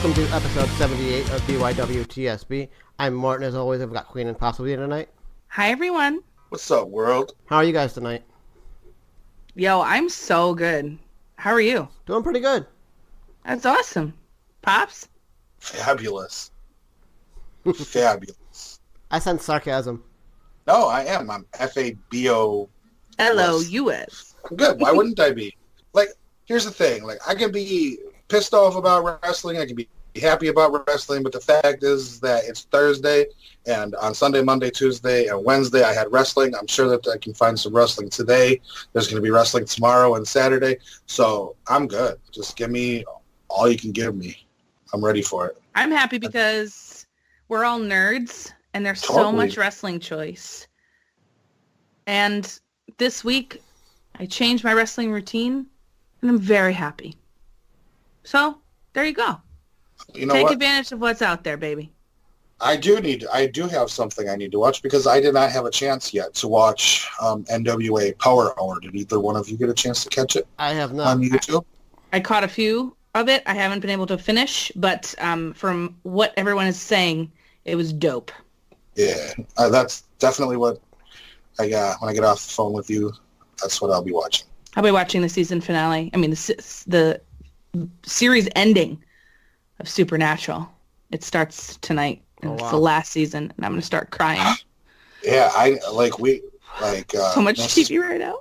Welcome to episode 78 of DYWTSB. I'm Mort, and as always, I've got Queen and Possible here tonight. Hi, everyone. What's up, world? How are you guys tonight? Yo, I'm so good. How are you? Doing pretty good. That's awesome. Pops? Fabulous. Fabulous. I sense sarcasm. No, I am. I'm FABO. LOUS. Good. Why wouldn't I be? Like, here's the thing. Like, I can be pissed off about wrestling. I can be happy about wrestling. But the fact is that it's Thursday, and on Sunday, Monday, Tuesday, and Wednesday, I had wrestling. I'm sure that I can find some wrestling today. There's going to be wrestling tomorrow and Saturday. So I'm good. Just give me all you can give me. I'm ready for it. I'm happy because we're all nerds, and there's so Totally. much wrestling choice. And this week, I changed my wrestling routine, and I'm very happy. So, there you go. You know Take what? advantage of what's out there, baby. I do have something I need to watch because I did not have a chance yet to watch NWA Power Hour. Did either one of you get a chance to catch it? I have not. On YouTube? I caught a few of it. I haven't been able to finish, but from what everyone is saying, it was dope. Yeah, that's definitely what I got when I get off the phone with you. That's what I'll be watching. I'll be watching the season finale. I mean, the series ending of Supernatural. It starts tonight. And It's the last season, and I'm gonna start crying. Yeah, So much TV right now.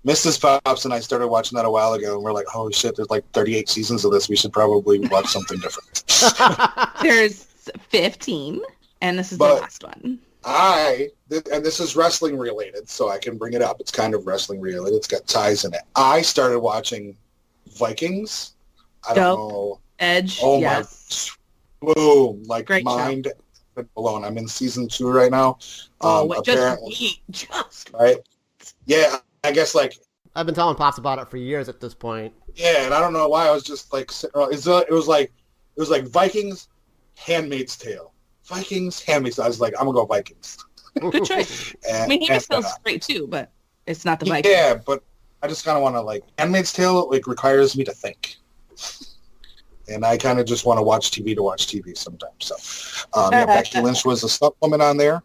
Mrs. Pops and I started watching that a while ago, and we're like, holy shit, there's like 38 seasons of this. We should probably watch something different. There's 15, and this is the last one. And this is wrestling related, so I can bring it up. It's kind of wrestling related. It's got ties in it. I started watching Vikings. I don't know. Edge, Oh yes. my, boom! Like Great mind blown. I'm in season 2 right now. Apparently, just right? Yeah, I guess like I've been telling Pops about it for years at this point. yeah, and I don't know why I was just like sitting around. It was like Vikings, Handmaid's Tale. Vikings, Handmaid's Tale. I was like, I'm gonna go Vikings. good choice. I mean, Handmaid's Tale's great too, but it's not the Vikings. Yeah, but I just kind of want to like Handmaid's Tale. Like requires me to think. And I kind of just want to watch TV sometimes. So, Becky Lynch was a supplement on there,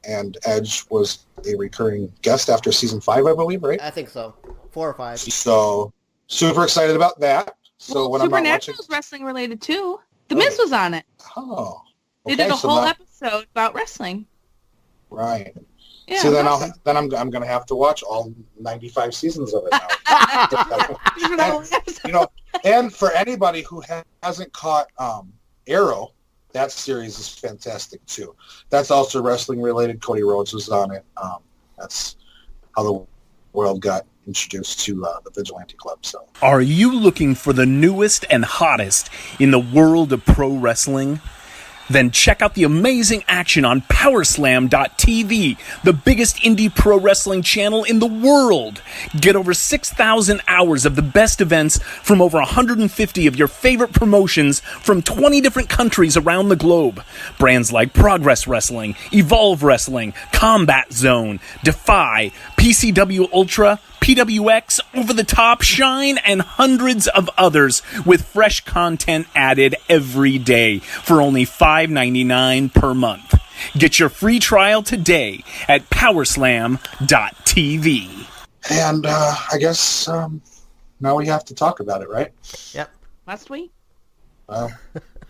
and Edge was a recurring guest after season 5, I believe, right? I think so. 4 or 5. So, super excited about that. So when I'm not watching, Supernatural's wrestling related too. The Miz was on it. oh, They did a so whole now- episode about wrestling. right. Yeah. So then I'm gonna have to watch all 95 seasons of it now. And for anybody who hasn't caught Arrow, that series is fantastic too. That's also wrestling related. Cody Rhodes was on it. That's how the world got introduced to the Vigilante Club. So, are you looking for the newest and hottest in the world of pro wrestling? Then check out the amazing action on Powerslam.tv, the biggest indie pro wrestling channel in the world. Get over 6,000 hours of the best events from over 150 of your favorite promotions from 20 different countries around the globe. Brands like Progress Wrestling, Evolve Wrestling, Combat Zone, Defy, PCW Ultra, PWX, Over the Top, Shine, and hundreds of others with fresh content added every day for only $5.99 per month. Get your free trial today at Powerslam.tv. and I guess now we have to talk about it, right? Yep. Last week? Well,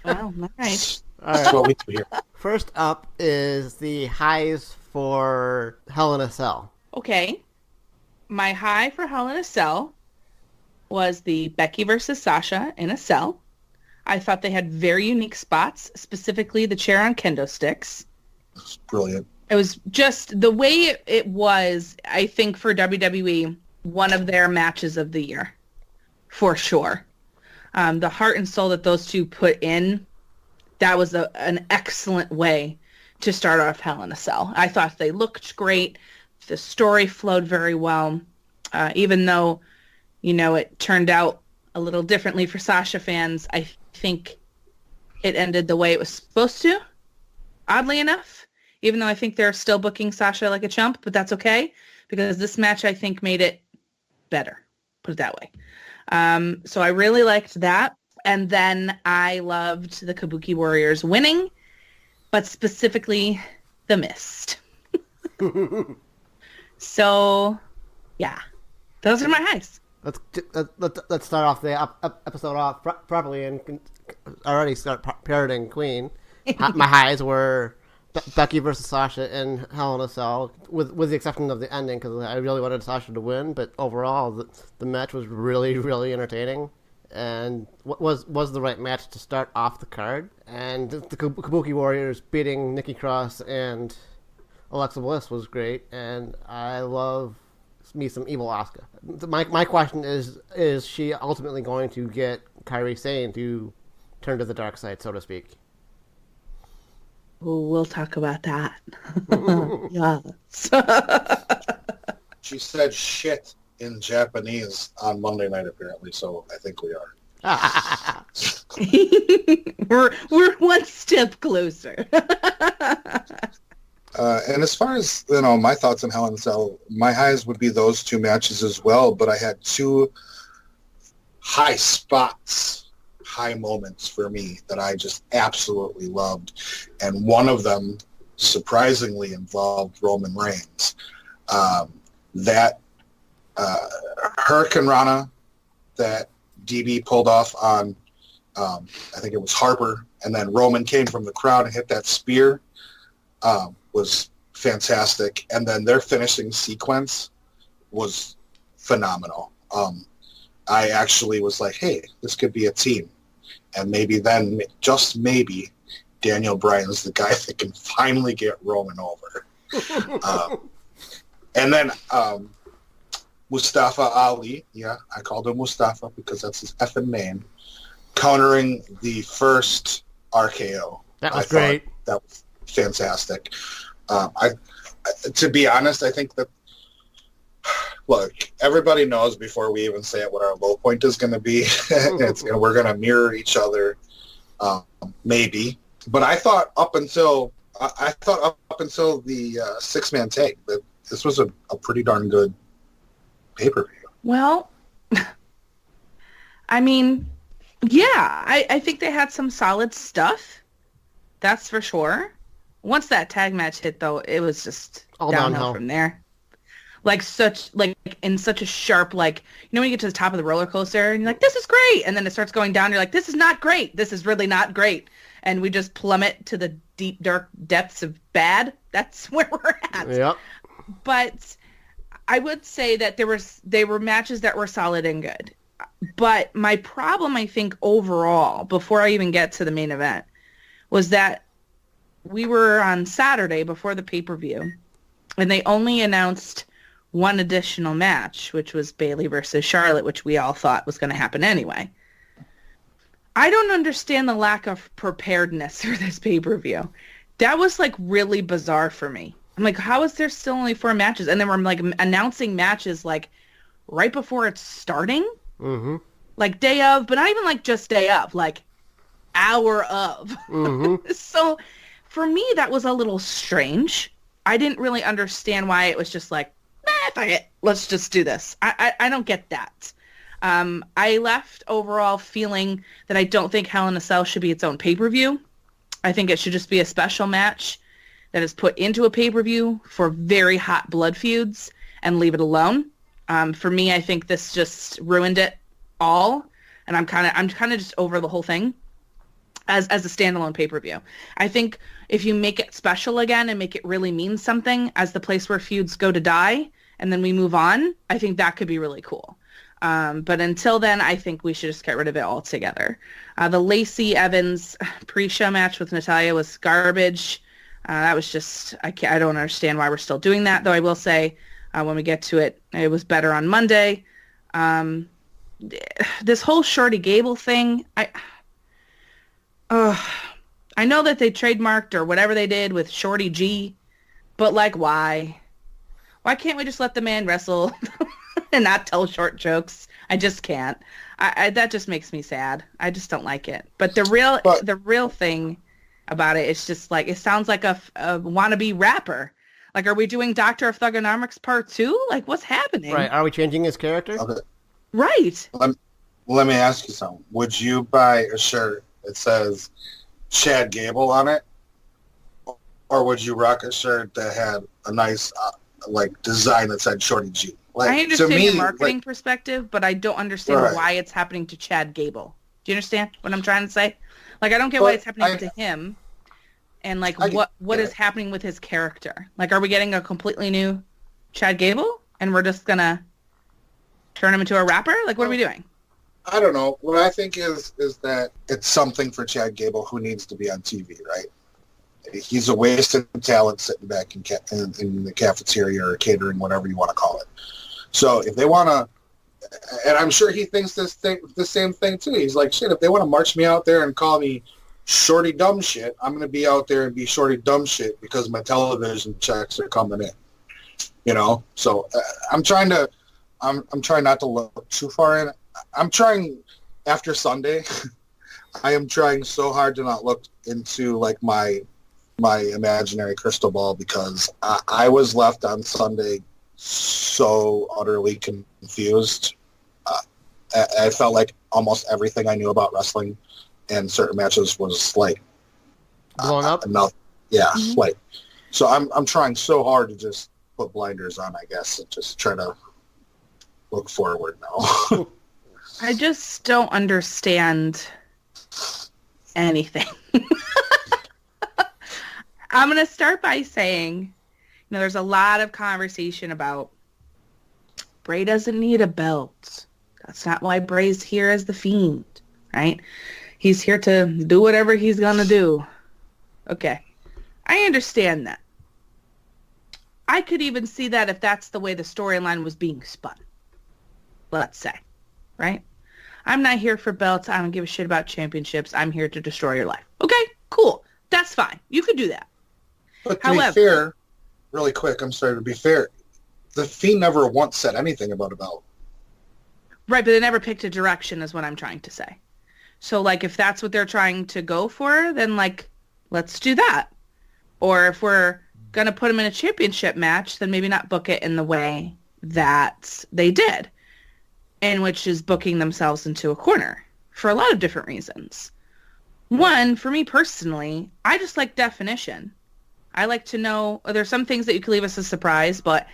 Wow, nice. that's what we do here. First up is the highs for Hell in a Cell. Okay. My high for Hell in a Cell was the Becky versus Sasha in a cell. I thought they had very unique spots, specifically the chair on kendo sticks. It's brilliant. It was just the way it was, I think, for WWE, one of their matches of the year, for sure. The heart and soul that those two put in, that was an excellent way to start off Hell in a Cell. I thought they looked great. The story flowed very well, even though, it turned out a little differently for Sasha fans. I think it ended the way it was supposed to, oddly enough, even though I think they're still booking Sasha like a chump, but that's okay, because this match, I think, made it better, put it that way. So I really liked that. And then I loved the Kabuki Warriors winning, but specifically the Mist. So, yeah, those are my highs. Let's start off the episode off properly and already start parroting Queen. My highs were Becky versus Sasha in Hell in a Cell, with the exception of the ending, because I really wanted Sasha to win. But overall, the match was really, really entertaining, and was the right match to start off the card. And the Kabuki Warriors beating Nikki Cross and Alexa Bliss was great, and I love me some evil Asuka. My question is she ultimately going to get Kairi Sane to turn to the dark side, so to speak? We'll talk about that. Yes. She said shit in Japanese on Monday night, apparently, so I think we are. we're one step closer. And as far as, my thoughts on Hell in a Cell, my highs would be those two matches as well, but I had two high spots, high moments for me that I just absolutely loved. And one of them, surprisingly, involved Roman Reigns. That Hurricane Rana that DB pulled off on, I think it was Harper, and then Roman came from the crowd and hit that spear. Was fantastic, and then their finishing sequence was phenomenal. I actually was like, hey, this could be a team, and maybe then, just maybe, Daniel Bryan's the guy that can finally get Roman over. And then Mustafa Ali, I called him Mustafa because that's his effing name, countering the first RKO. That was great. That was fantastic. To be honest, I think that, look, everybody knows before we even say it what our low point is going to be. We're going to mirror each other, maybe. But I thought up until the six-man tag that this was a pretty darn good pay-per-view. Well, I mean, yeah, I think they had some solid stuff. That's for sure. Once that tag match hit, though, it was just all downhill from there. In such a sharp, when you get to the top of the roller coaster and you're like, this is great. And then it starts going down. You're like, this is not great. This is really not great. And we just plummet to the deep, dark depths of bad. That's where we're at. Yep. But I would say that they were matches that were solid and good. But my problem, I think, overall, before I even get to the main event, was that we were on Saturday before the pay-per-view, and they only announced one additional match, which was Bayley versus Charlotte, which we all thought was going to happen anyway. I don't understand the lack of preparedness for this pay-per-view. That was, really bizarre for me. I'm like, how is there still only 4 matches? And then we're, announcing matches, right before it's starting? Mm-hmm. Day of, but not even, just day of, hour of. Mm-hmm. So for me, that was a little strange. I didn't really understand why it was just fuck it, let's just do this. I don't get that. I left overall feeling that I don't think Hell in a Cell should be its own pay-per-view. I think it should just be a special match that is put into a pay-per-view for very hot blood feuds and leave it alone. For me, I think this just ruined it all, and I'm kind of just over the whole thing as a standalone pay-per-view. I think if you make it special again and make it really mean something as the place where feuds go to die, and then we move on, I think that could be really cool. But until then, I think we should just get rid of it altogether. The Lacey Evans pre-show match with Natalya was garbage. That was just, I don't understand why we're still doing that, though I will say when we get to it, it was better on Monday. This whole Shorty Gable thing, I know that they trademarked or whatever they did with Shorty G, but why? Why can't we just let the man wrestle and not tell short jokes? I just can't. That just makes me sad. I just don't like it. But the real thing about it is just it sounds like a wannabe rapper. Are we doing Doctor of Thugonomics Part 2? What's happening? Right. Are we changing his character? Okay. Right. let me ask you something. Would you buy a shirt that says Chad Gable on it? Or would you rock a shirt that had a nice design that said Shorty G? Like, I understand to me, your marketing perspective, but I don't understand Right. why it's happening to Chad Gable. Do you understand what I'm trying to say? Like, I don't get why it's happening to him. And, like, what is happening with his character? Like, are we getting a completely new Chad Gable? And we're just going to turn him into a rapper? Like, what are we doing? I don't know. What I think is that it's something for Chad Gable who needs to be on TV, right? He's a wasted talent sitting back in the cafeteria or catering, whatever you want to call it. So if they want to, and I'm sure he thinks the same thing too. He's like, shit, if they want to march me out there and call me Shorty Dumb Shit, I'm going to be out there and be Shorty Dumb Shit because my television checks are coming in. You know? So I'm trying not to look too far in. I'm trying, after Sunday, I am trying so hard to not look into like my imaginary crystal ball because I was left on Sunday so utterly confused. I felt like almost everything I knew about wrestling and certain matches was like Blown up? enough. Yeah, like so I'm trying so hard to just put blinders on, I guess, and just try to look forward now. I just don't understand anything. I'm going to start by saying, there's a lot of conversation about Bray doesn't need a belt. That's not why Bray's here as the Fiend, right? He's here to do whatever he's going to do. Okay. I understand that. I could even see that if that's the way the storyline was being spun. Let's say, right? I'm not here for belts. I don't give a shit about championships. I'm here to destroy your life. Okay, cool. That's fine. You could do that. But to be fair, really quick, I'm sorry, to be fair, the Fiend never once said anything about a belt. Right, but they never picked a direction is what I'm trying to say. So, like, if that's what they're trying to go for, then, like, let's do that. Or if we're going to put them in a championship match, then maybe not book it in the way that they did, in which is booking themselves into a corner for a lot of different reasons. One, for me personally, I just like definition. I like to know, there's some things that you can leave us a surprise, but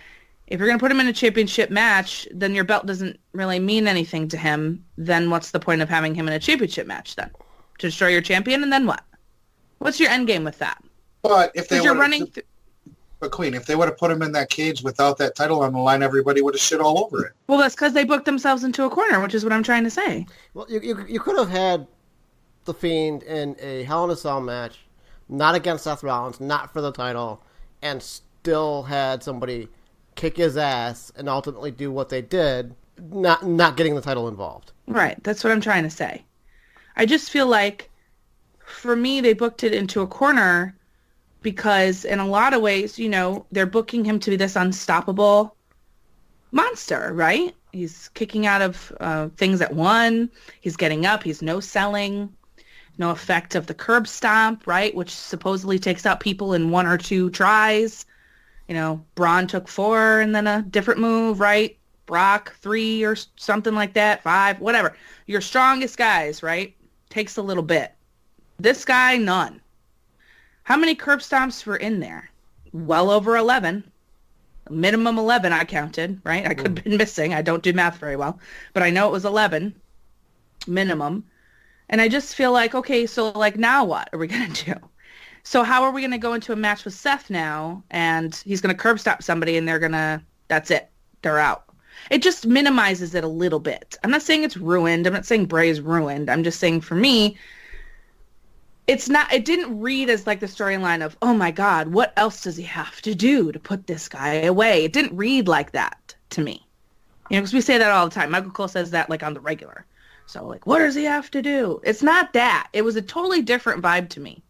if you're going to put him in a championship match, then your belt doesn't really mean anything to him. Then what's the point of having him in a championship match then? To destroy your champion, and then what? What's your end game with that? But if they you're running but Queen, if they would have put him in that cage without that title on the line, everybody would have shit all over it. Well, that's because they booked themselves into a corner, which is what I'm trying to say. Well, you could have had The Fiend in a Hell in a Cell match, not against Seth Rollins, not for the title, and still had somebody kick his ass and ultimately do what they did, not getting the title involved. Right, that's what I'm trying to say. I just feel like, for me, they booked it into a corner because in a lot of ways, they're booking him to be this unstoppable monster, right? He's kicking out of things at one. He's getting up. He's no selling. No effect of the curb stomp, right? Which supposedly takes out people in 1 or 2 tries. Braun took 4 and then a different move, right? Brock 3 or something like that, 5, whatever. Your strongest guys, right? Takes a little bit. This guy, none. How many curb stomps were in there? Well over 11. Minimum 11 I counted, right? I could have been missing. I don't do math very well. But I know it was 11 minimum. And I just feel like, okay, so like now what are we going to do? So how are we going to go into a match with Seth now and he's going to curb stop somebody and that's it. They're out. It just minimizes it a little bit. I'm not saying it's ruined. I'm not saying Bray is ruined. I'm just saying for me, it didn't read as like the storyline of, oh my God, what else does he have to do to put this guy away? It didn't read like that to me. Because we say that all the time. Michael Cole says that like on the regular. So like, what does he have to do? It's not that. It was a totally different vibe to me.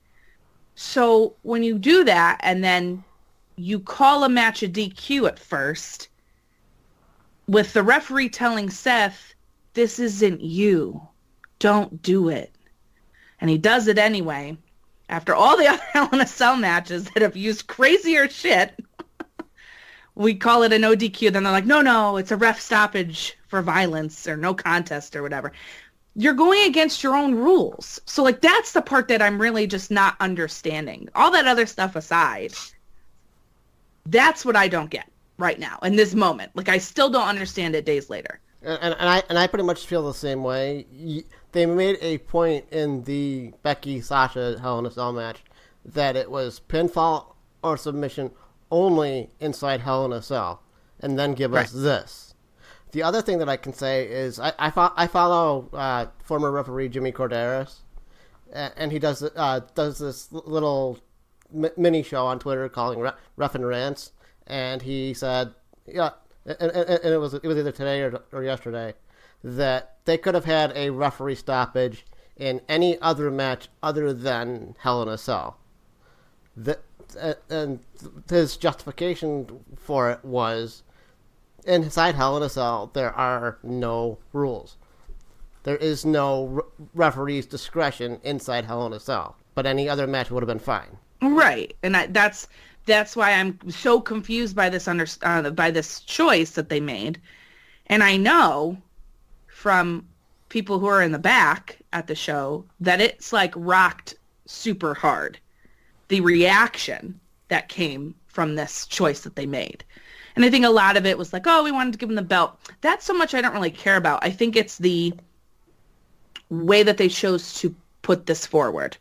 So when you do that and then you call a match a DQ at first with the referee telling Seth, this isn't you. Don't do it. And he does it anyway. After all the other Hell in a Cell matches that have used crazier shit, we call it a no DQ. Then they're like, no, it's a ref stoppage for violence or no contest or whatever. You're going against your own rules. So like, that's the part that I'm really just not understanding. All that other stuff aside, that's what I don't get right now in this moment. Like, I still don't understand it days later. And I pretty much feel the same way. They made a point in the Becky Sasha Hell in a Cell match that it was pinfall or submission only inside Hell in a Cell, and then give us this. The other thing that I can say is I follow former referee Jimmy Corderas, and he does this little mini show on Twitter calling Ref and Rants, and he said, yeah, and it was either today or yesterday, that they could have had a referee stoppage in any other match other than Hell in a Cell. And his justification for it was, inside Hell in a Cell, there are no rules. There is no referee's discretion inside Hell in a Cell. But any other match would have been fine. Right, and that's why I'm so confused by this by this choice that they made. And I know from people who are in the back at the show that it's like rocked super hard, the reaction that came from this choice that they made. And I think a lot of it was like, oh, we wanted to give them the belt. That's so much I don't really care about. I think it's the way that they chose to put this forward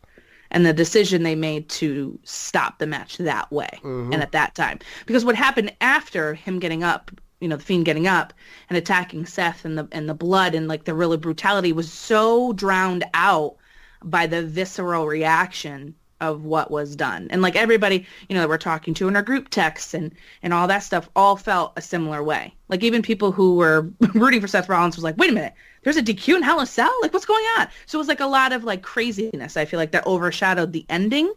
and the decision they made to stop the match that way and at that time. Because what happened after him getting up, the Fiend getting up and attacking Seth and the blood and like the real brutality was so drowned out by the visceral reaction of what was done. And like everybody, that we're talking to in our group texts and all that stuff all felt a similar way. Like even people who were rooting for Seth Rollins was like, wait a minute, there's a DQ in Hell in a Cell? Like what's going on? So it was like a lot of like craziness. I feel like that overshadowed the ending,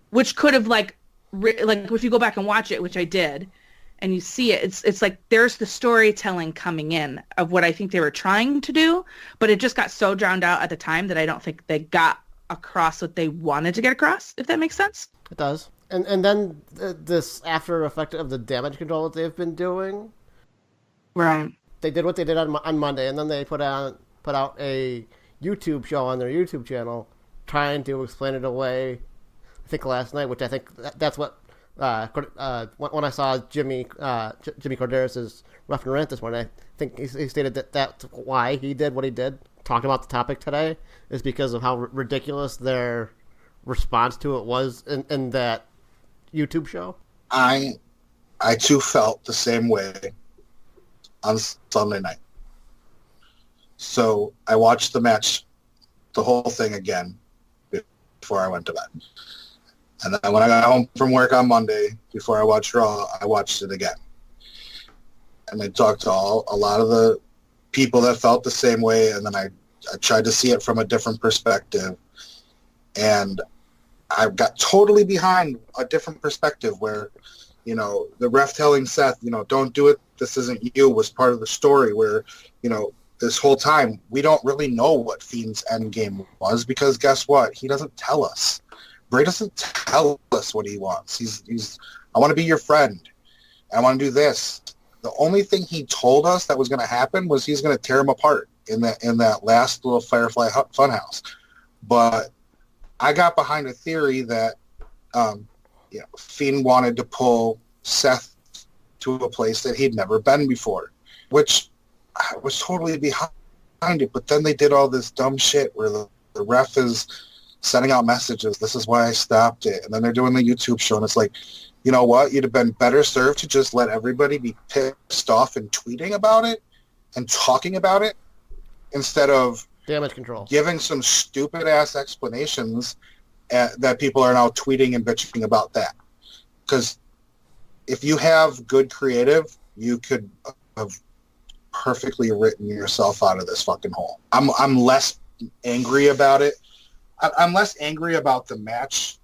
which could have like if you go back and watch it, which I did, and you see it, it's like there's the storytelling coming in of what I think they were trying to do, but it just got so drowned out at the time that I don't think they got across what they wanted to get across, if that makes sense. It does. And then this after effect of the damage control that they've been doing. Right. They did what they did on Monday, and then they put out a YouTube show on their YouTube channel trying to explain it away, I think last night, which I think that's what, when I saw Jimmy Corderas' Rough and Rant this morning, I think he stated that that's why he did what he did, talking about the topic today, is because of how ridiculous their response to it was in that YouTube show. I too felt the same way on Sunday night. So I watched the match, the whole thing again before I went to bed. And then when I got home from work on Monday, before I watched Raw, I watched it again. And I talked to a lot of the people that felt the same way, and then I tried to see it from a different perspective. And I got totally behind a different perspective where, the ref telling Seth, don't do it, this isn't you, was part of the story where, this whole time we don't really know what Fiend's end game was, because guess what? He doesn't tell us. Bray doesn't tell us what he wants. He's I want to be your friend. I want to do this. The only thing he told us that was going to happen was he's going to tear him apart in that last little Firefly Funhouse. But I got behind a theory that Fiend wanted to pull Seth to a place that he'd never been before, which I was totally behind it. But then they did all this dumb shit where the ref is sending out messages, this is why I stopped it. And then they're doing the YouTube show, and it's like, you know what? You'd have been better served to just let everybody be pissed off and tweeting about it and talking about it instead of damage control, giving some stupid-ass explanations that people are now tweeting and bitching about that. Because if you have good creative, you could have perfectly written yourself out of this fucking hole. I'm less angry about it. I'm less angry about the match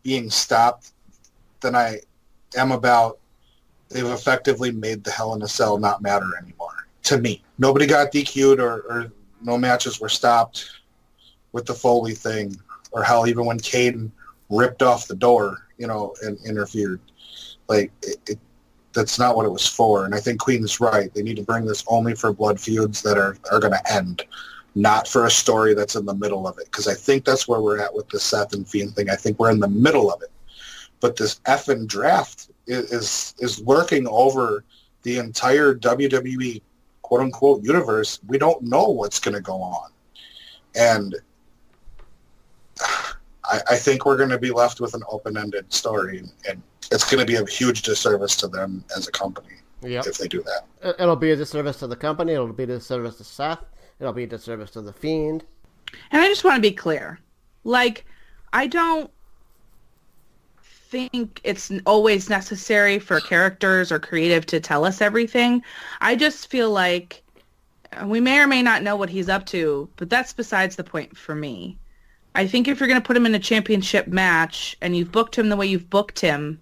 being stopped than I am about they've effectively made the Hell in a Cell not matter anymore. To me, nobody got DQ'd or no matches were stopped with the Foley thing, or hell, even when Caden ripped off the door, and interfered. Like that's not what it was for. And I think Queen's right. They need to bring this only for blood feuds that are going to end, not for a story that's in the middle of it. Because I think that's where we're at with the Seth and Fiend thing. I think we're in the middle of it. But this effing draft is lurking over the entire WWE quote-unquote universe. We don't know what's going to go on. And I think we're going to be left with an open-ended story, and it's going to be a huge disservice to them as a company if they do that. It'll be a disservice to the company. It'll be a disservice to Seth. It'll be a disservice to the Fiend. And I just want to be clear. Like, I don't think it's always necessary for characters or creative to tell us everything. I just feel like we may or may not know what he's up to, but that's besides the point for me. I think if you're going to put him in a championship match and you've booked him the way you've booked him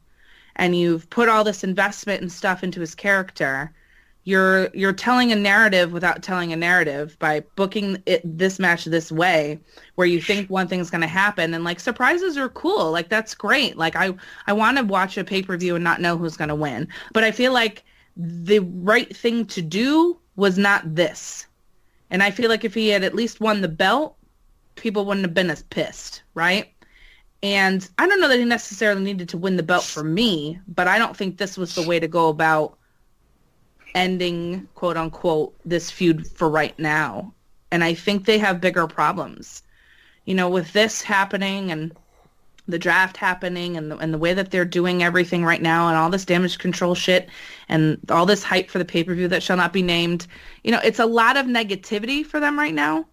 and you've put all this investment and stuff into his character, you're telling a narrative without telling a narrative by booking this match this way where you think one thing's going to happen. And, like, surprises are cool. Like, that's great. Like, I want to watch a pay-per-view and not know who's going to win. But I feel like the right thing to do was not this. And I feel like if he had at least won the belt, people wouldn't have been as pissed, right? And I don't know that he necessarily needed to win the belt for me, but I don't think this was the way to go about ending, quote unquote, this feud for right now. And I think they have bigger problems. You know, with this happening and the draft happening and the way that they're doing everything right now and all this damage control shit and all this hype for the pay-per-view that shall not be named, you know, it's a lot of negativity for them right now.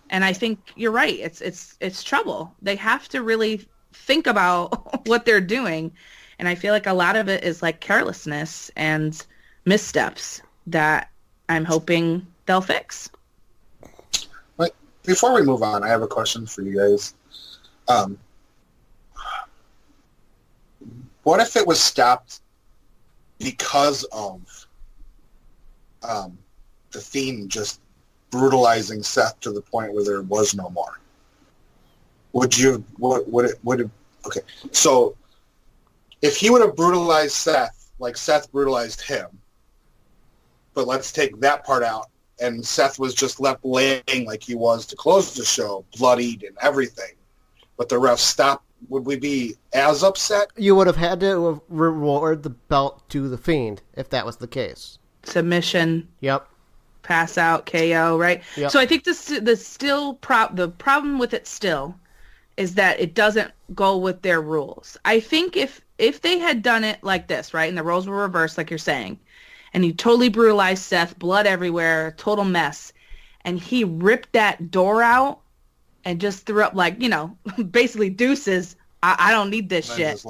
And I think you're right. It's trouble. They have to really think about what they're doing. And I feel like a lot of it is like carelessness and missteps that I'm hoping they'll fix. But before we move on, I have a question for you guys. What if it was stopped because of the Fiend just brutalizing Seth to the point where there was no more? Okay, so if he would have brutalized Seth like Seth brutalized him, but let's take that part out, and Seth was just left laying like he was to close the show, bloodied and everything, but the ref stopped, would we be as upset? You would have had to reward the belt to the Fiend if that was the case. Submission. Yep. Pass out, KO, right? Yep. So I think the problem with it still is that it doesn't go with their rules. I think if they had done it like this, right, and the roles were reversed like you're saying, and he totally brutalized Seth, blood everywhere, total mess, and he ripped that door out and just threw up like, you know, basically deuces, I don't need this shit.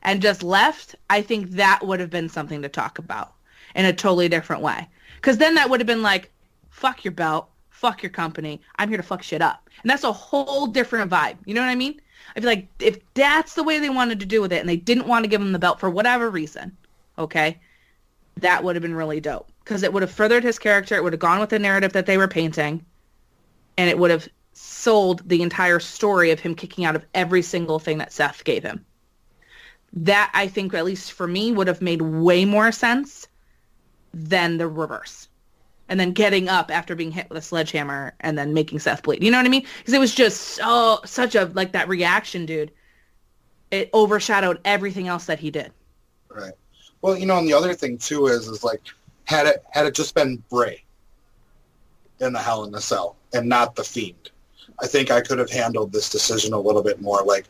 And just left, I think that would have been something to talk about in a totally different way. Because then that would have been like, fuck your belt, fuck your company, I'm here to fuck shit up. And that's a whole different vibe. You know what I mean? I feel like if that's the way they wanted to do with it and they didn't want to give him the belt for whatever reason, okay, that would have been really dope. Because it would have furthered his character, it would have gone with the narrative that they were painting, and it would have sold the entire story of him kicking out of every single thing that Seth gave him. That, I think, at least for me, would have made way more sense than the reverse. And then getting up after being hit with a sledgehammer and then making Seth bleed. You know what I mean? Because it was just such a, like, that reaction, dude. It overshadowed everything else that he did. Right. Well, you know, and the other thing, too, is like, had it just been Bray in the Hell in a Cell and not the Fiend, I think I could have handled this decision a little bit more like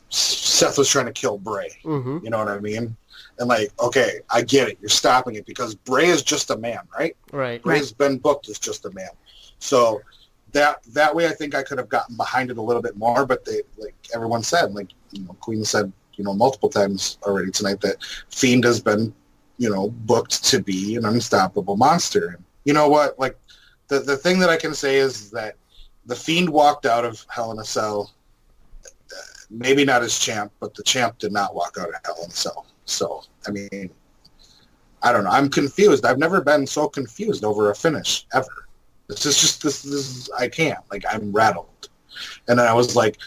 Seth was trying to kill Bray. Mm-hmm. You know what I mean? And like, okay, I get it. You're stopping it because Bray is just a man, right? Right. Bray's been booked as just a man. So that way I think I could have gotten behind it a little bit more, but they, like everyone said, like, you know, Queen said, you know, multiple times already tonight that Fiend has been, you know, booked to be an unstoppable monster. And you know what? Like, the thing that I can say is that the Fiend walked out of Hell in a Cell, maybe not as champ, but the champ did not walk out of Hell in a Cell. So, I mean, I don't know. I'm confused. I've never been so confused over a finish, ever. This is I can't. Like, I'm rattled. And then I was like,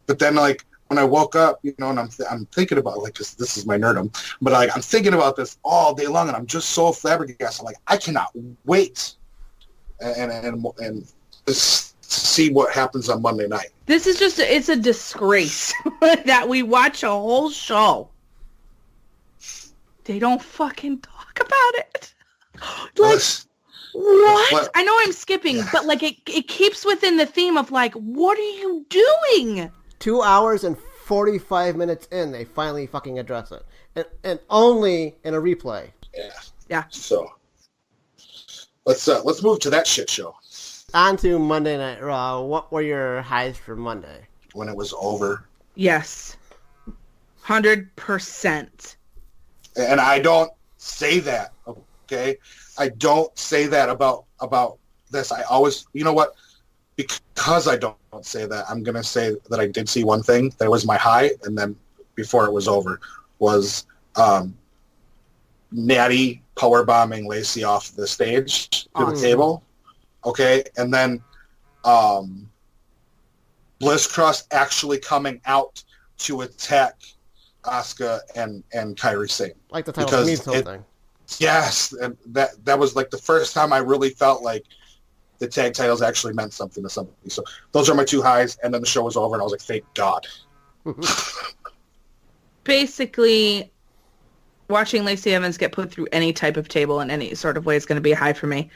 but then, like, I woke up, and I'm thinking about, like, 'cause this is my nerdum, but like I'm thinking about this all day long, and I'm just so flabbergasted. I'm like, I cannot wait and see what happens on Monday night. This is it's a disgrace that we watch a whole show. They don't fucking talk about it. Like, what? I know I'm skipping, but like it keeps within the theme of like, what are you doing? 2 hours and 45 minutes in, they finally fucking address it. And only in a replay. Yeah. So, let's move to that shit show. On to Monday Night Raw. What were your highs for Monday? When it was over. Yes. 100%. And I don't say that, okay? I don't say that about this. I always, you know what? Because I don't say that, I'm going to say that I did see one thing. That was my high, and then before it was over was Natty powerbombing Lacey off the stage to the table. Okay, and then Bliss Cross actually coming out to attack Asuka and Kairi Singh. Like the title means something. Yes, and that was like the first time I really felt like the tag titles actually meant something to somebody. So those are my two highs, and then the show was over, and I was like, thank God. Basically, watching Lacey Evans get put through any type of table in any sort of way is going to be a high for me.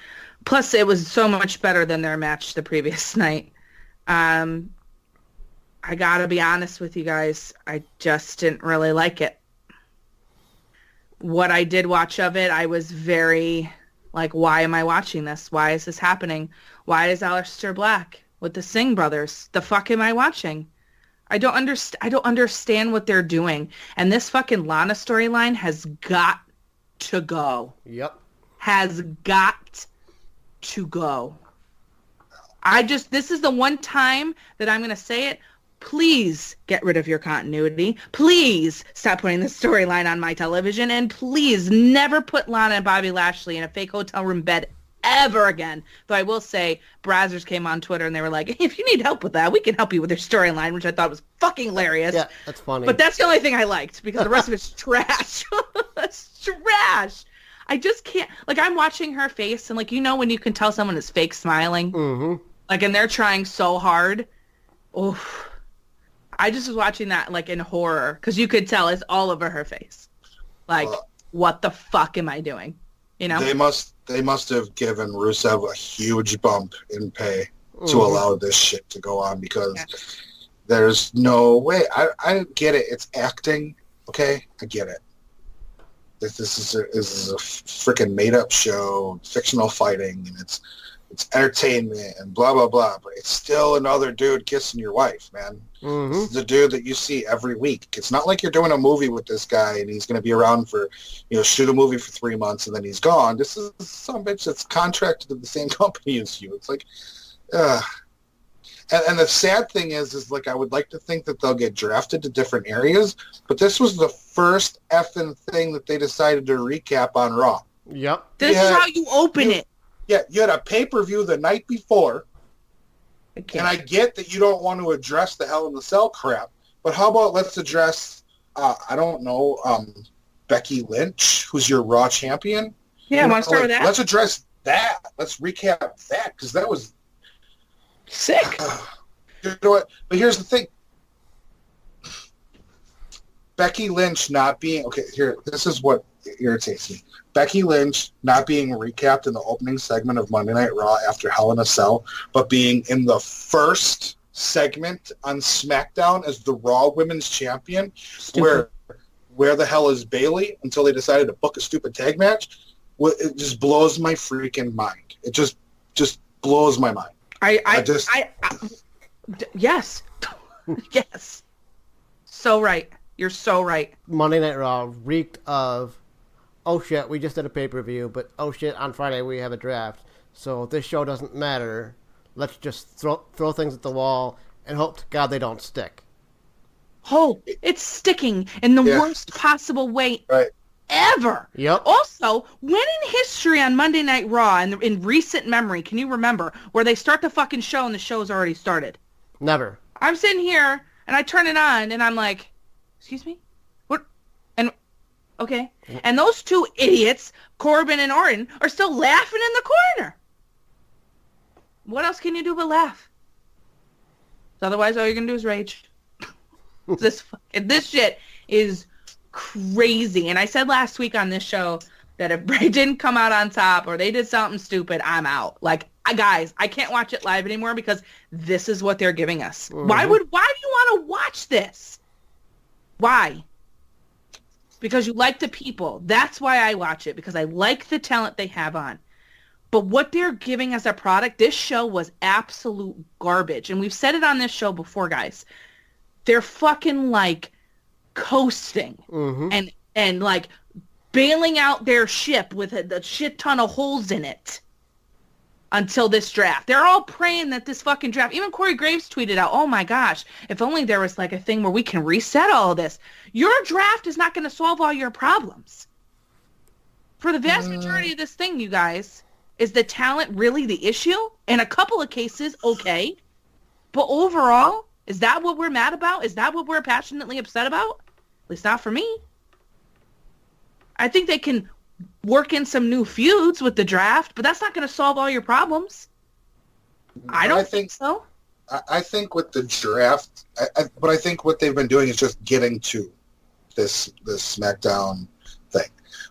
Plus, it was so much better than their match the previous night. I gotta be honest with you guys. I just didn't really like it. What I did watch of it, I was very like, why am I watching this? Why is this happening? Why is Aleister Black with the Singh brothers? The fuck am I watching? I don't understand what they're doing. And this fucking Lana storyline has got to go. Yep. Has got to go. This is the one time that I'm going to say it. Please get rid of your continuity. Please stop putting the storyline on my television. And please never put Lana and Bobby Lashley in a fake hotel room bed ever again. Though I will say, Brazzers came on Twitter and they were like, if you need help with that, we can help you with your storyline, which I thought was fucking hilarious. Yeah, that's funny. But that's the only thing I liked because the rest of it's trash. It's trash. I just can't. Like, I'm watching her face and, like, when you can tell someone is fake smiling? Mm-hmm. Like, and they're trying so hard. Oof. I just was watching that, like, in horror because you could tell it's all over her face. Like, what the fuck am I doing? They must have given Rusev a huge bump in pay to allow this shit to go on because there's no way. I get it. It's acting. Okay, I get it. This is a freaking made up show, fictional fighting, and it's entertainment and blah blah blah. But it's still another dude kissing your wife, man. Mm-hmm. This is the dude that you see every week. It's not like you're doing a movie with this guy and he's going to be around for, shoot a movie for 3 months and then he's gone. This is some bitch that's contracted to the same company as you. It's like, and the sad thing is like I would like to think that they'll get drafted to different areas, but this was the first effing thing that they decided to recap on Raw. Yep. This is how you open it. Yeah, you had a pay-per-view the night before, and I get that you don't want to address the Hell in the Cell crap, but how about let's address, Becky Lynch, who's your Raw champion? Yeah, I want to start with that. Let's address that. Let's recap that, because that was sick. You know what? But here's the thing. Becky Lynch not being... Okay, here, this is what irritates me. Becky Lynch not being recapped in the opening segment of Monday Night Raw after Hell in a Cell, but being in the first segment on SmackDown as the Raw Women's Champion, where the hell is Bayley until they decided to book a stupid tag match. It just blows my freaking mind. It just blows my mind. Yes. Yes. So right. You're so right. Monday Night Raw reeked of, oh shit, we just did a pay-per-view, but oh shit, on Friday we have a draft. So this show doesn't matter. Let's just throw things at the wall and hope to God they don't stick. Oh, it's sticking in the worst possible way ever. Yep. Also, when in history on Monday Night Raw, and in recent memory, can you remember where they start the fucking show and the show's already started? Never. I'm sitting here And I turn it on, and I'm like, excuse me? What? And, okay. And those two idiots, Corbin and Orton, are still laughing in the corner. What else can you do but laugh? Otherwise, all you're going to do is rage. This shit is crazy. And I said last week on this show that if Bray didn't come out on top or they did something stupid, I'm out. Like, guys, I can't watch it live anymore because this is what they're giving us. Mm-hmm. Why do you want to watch this? Why? Because you like the people. That's why I watch it, because I like the talent they have on. But what they're giving as a product, this show was absolute garbage. And we've said it on this show before, guys. They're fucking, like, coasting and like, bailing out their ship with a shit ton of holes in it until this draft. They're all praying that this fucking draft, even Corey Graves tweeted out, oh my gosh, if only there was like a thing where we can reset all of this. Your draft is not going to solve all your problems. For the vast majority of this thing, you guys, is the talent really the issue? In a couple of cases, okay. But overall, is that what we're mad about? Is that what we're passionately upset about? At least not for me. I think they can work in some new feuds with the draft, but that's not going to solve all your problems. I don't think so. I think with the draft, but I think what they've been doing is just getting to this SmackDown thing.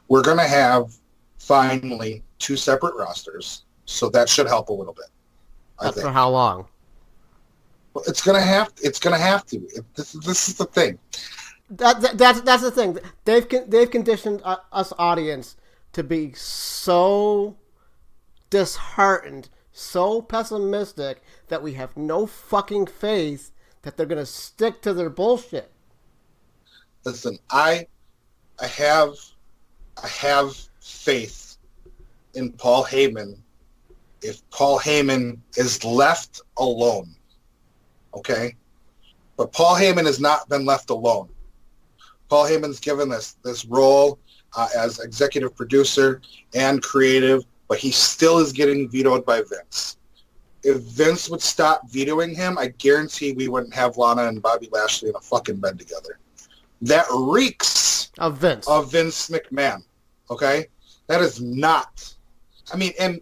We're going to have finally 2 separate rosters, so that should help a little bit. That's for how long? Well, it's going to have to. This is the thing. That's the thing. They've conditioned us audience to be so disheartened, so pessimistic that we have no fucking faith that they're gonna stick to their bullshit. Listen, I have faith in Paul Heyman if Paul Heyman is left alone. Okay? But Paul Heyman has not been left alone. Paul Heyman's given this role as executive producer and creative, but he still is getting vetoed by Vince. If Vince would stop vetoing him, I guarantee we wouldn't have Lana and Bobby Lashley in a fucking bed together. That reeks of Vince McMahon. Okay? That is not. I mean, and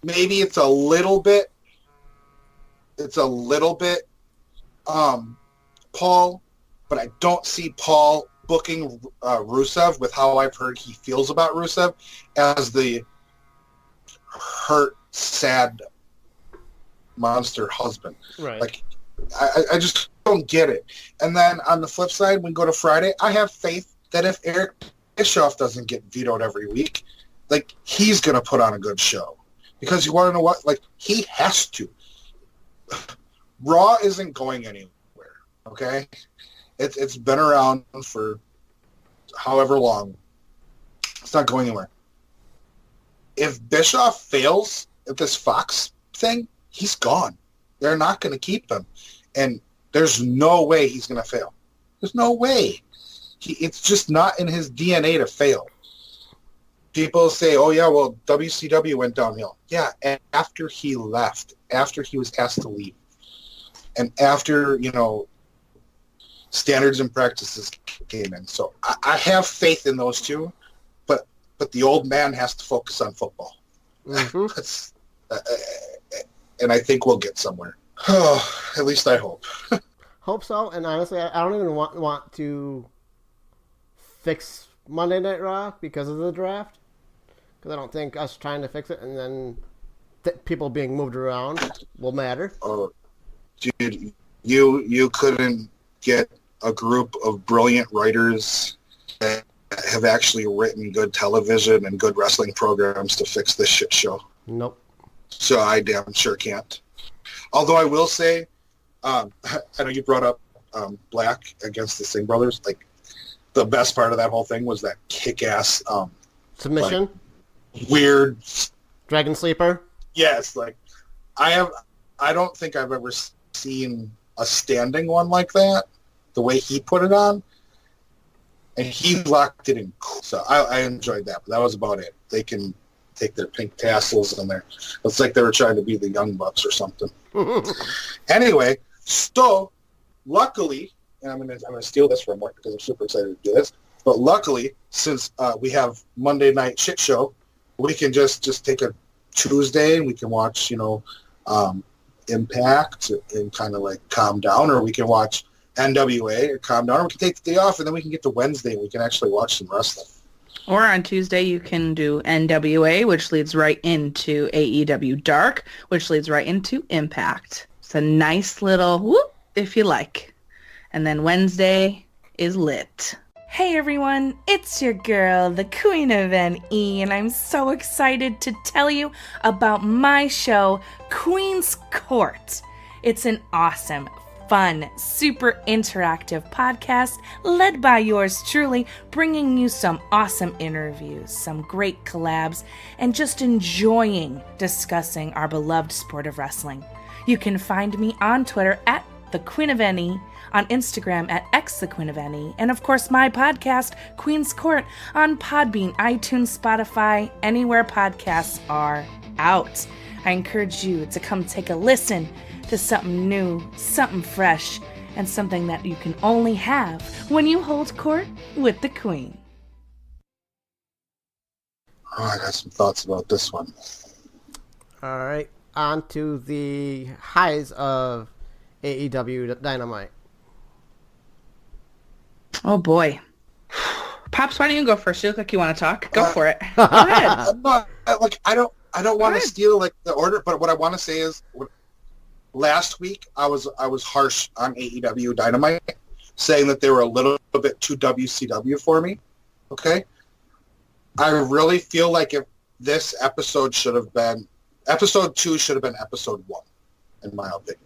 maybe it's a little bit Paul, but I don't see Paul booking Rusev with how I've heard he feels about Rusev as the hurt, sad monster husband. Right. Like, I just don't get it. And then on the flip side, when we go to Friday, I have faith that if Eric Bischoff doesn't get vetoed every week, like, he's going to put on a good show. Because you want to know what? Like, he has to. Raw isn't going anywhere, okay? It's been around for however long. It's not going anywhere. If Bischoff fails at this Fox thing, he's gone. They're not going to keep him. And there's no way he's going to fail. There's no way. It's just not in his DNA to fail. People say, oh, yeah, well, WCW went downhill. Yeah, and after he left, after he was asked to leave, and after, standards and practices came in. So I have faith in those two, but the old man has to focus on football. Mm-hmm. And I think we'll get somewhere. At least I hope. Hope so, and honestly, I don't even want to fix Monday Night Raw because of the draft. Because I don't think us trying to fix it and then people being moved around will matter. Oh, dude, you couldn't get a group of brilliant writers that have actually written good television and good wrestling programs to fix this shit show. Nope. So I damn sure can't. Although I will say, I know you brought up Black against the Singh brothers. Like, the best part of that whole thing was that kick-ass submission, like, weird Dragon Sleeper. Yes, like I don't think I've ever seen a standing one like that. The way he put it on, and he locked it in. So I enjoyed that. But that was about it. They can take their pink tassels and it's like they were trying to be the Young Bucks or something. Anyway, so luckily, and I'm gonna steal this from Mort because I'm super excited to do this. But luckily, since we have Monday Night Shit Show, we can just take a Tuesday and we can watch, Impact and kind of like calm down, or we can watch NWA and calm down, or we can take the day off and then we can get to Wednesday and we can actually watch some wrestling. Or on Tuesday, you can do NWA, which leads right into AEW Dark, which leads right into Impact. It's a nice little whoop, if you like. And then Wednesday is lit. Hey everyone, it's your girl, the Queen of NE, and I'm so excited to tell you about my show, Queen's Court. It's an awesome, fun, super interactive podcast led by yours truly, bringing you some awesome interviews, some great collabs, and just enjoying discussing our beloved sport of wrestling. You can find me on Twitter at the Queen of NE, on Instagram at xthequeenofne, and of course my podcast, Queen's Court, on Podbean, iTunes, Spotify, anywhere podcasts are out. I encourage you to come take a listen to something new, something fresh, and something that you can only have when you hold court with the Queen. Oh, I got some thoughts about this one. All right, on to the highs of AEW Dynamite. Oh boy. Pops, why don't you go first? You look like you want to talk. Go for it. Go ahead. I don't want to steal like the order, but what I want to say is, last week I was harsh on AEW Dynamite, saying that they were a little bit too WCW for me. Okay, I really feel like if this episode should have been episode 2, should have been episode 1, in my opinion.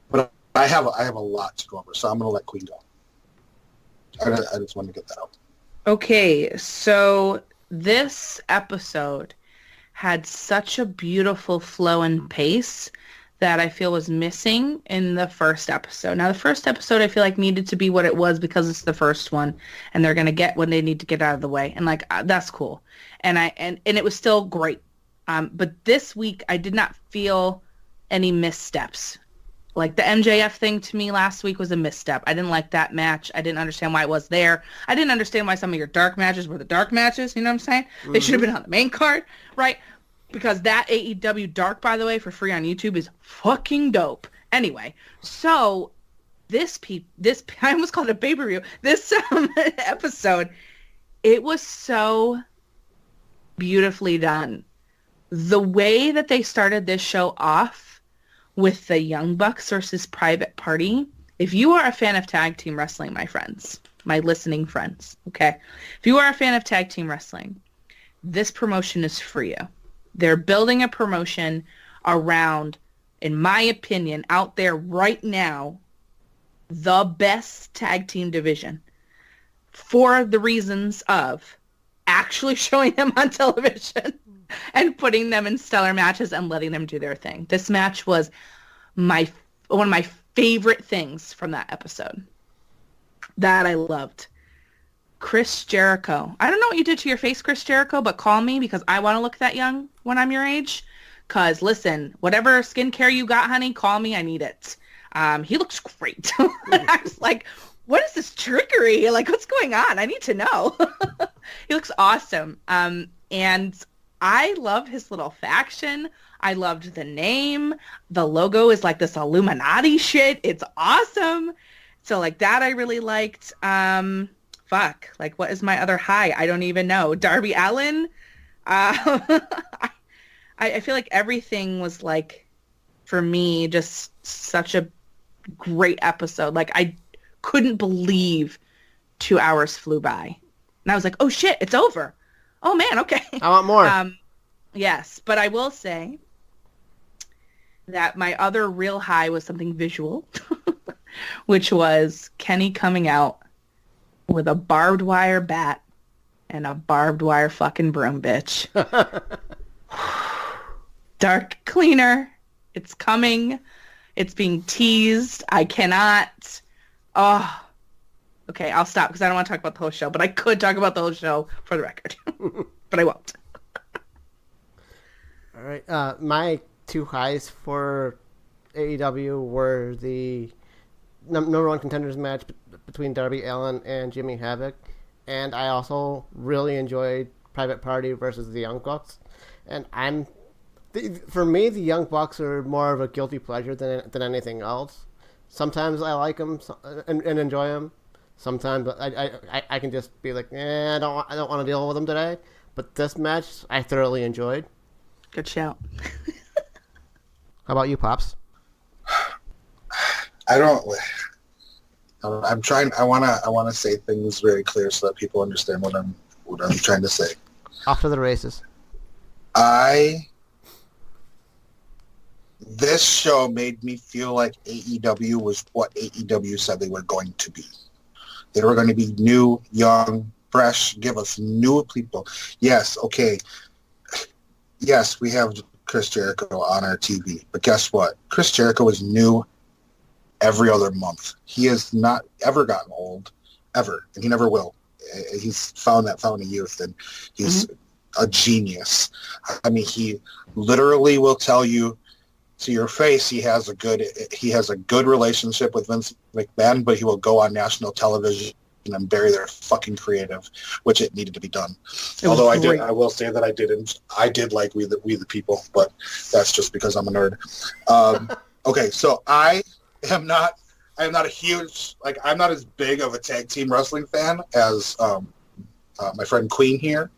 But I have a lot to go over, so I'm going to let Queen go. I just want to get that out. Okay, so this episode had such a beautiful flow and pace that I feel was missing in the first episode. Now, the first episode I feel like needed to be what it was because it's the first one, and they're going to get what they need to get out of the way, and like that's cool. And it was still great. But this week I did not feel any missteps. Like the MJF thing to me last week was a misstep. I didn't like that match. I didn't understand why it was there. I didn't understand why some of your dark matches were the dark matches. You know what I'm saying? Mm-hmm. They should have been on the main card, right? Because that AEW Dark, by the way, for free on YouTube is fucking dope. Anyway, so this I almost called it a pay-per-view. This episode, it was so beautifully done. The way that they started this show off with the Young Bucks versus Private Party. If you are a fan of tag team wrestling, my friends, my listening friends, okay? If you are a fan of tag team wrestling, this promotion is for you. They're building a promotion around, in my opinion, out there right now, the best tag team division for the reasons of actually showing them on television and putting them in stellar matches and letting them do their thing. This match was one of my favorite things from that episode that I loved. Chris Jericho. I don't know what you did to your face, Chris Jericho, but call me because I want to look that young when I'm your age. Because, listen, whatever skincare you got, honey, call me. I need it. He looks great. I was like, what is this trickery? Like, what's going on? I need to know. He looks awesome. And I love his little faction. I loved the name. The logo is like this Illuminati shit. It's awesome. So like that I really liked. Like what is my other high? I don't even know. Darby Allin. I feel like everything was like, for me, just such a great episode. Like I couldn't believe 2 hours flew by. And I was like, oh shit, it's over. Oh man, okay. I want more. Yes, but I will say that my other real high was something visual, which was Kenny coming out with a barbed wire bat and a barbed wire fucking broom, bitch. Dark Cleaner. It's coming. It's being teased. I cannot. Oh. Okay, I'll stop because I don't want to talk about the whole show, but I could talk about the whole show for the record. But I won't. All right. My two highs for AEW were the number one contenders match between Darby Allin and Jimmy Havoc, and I also really enjoyed Private Party versus the Young Bucks. And for me, the Young Bucks are more of a guilty pleasure than anything else. Sometimes I like them and enjoy them. Sometimes I can just be like, I don't want to deal with them today. But this match I thoroughly enjoyed. Good shout. How about you, Pops? I'm trying. I wanna say things very clear so that people understand what I'm trying to say. Off to the races. This show made me feel like AEW was what AEW said they were going to be. They were going to be new, young, fresh, give us new people. Yes, okay. Yes, we have Chris Jericho on our TV, but guess what? Chris Jericho is new every other month. He has not ever gotten old, ever, and he never will. He's found that fountain of youth, and he's a genius. I mean, he literally will tell you to your face he has a good relationship with Vince McMahon, but he will go on national television and bury their fucking creative, which it needed to be done. Although I will say that I did like We the People, but that's just because I'm a nerd. Okay, so I am not a huge, I'm not as big of a tag team wrestling fan as my friend Queen here.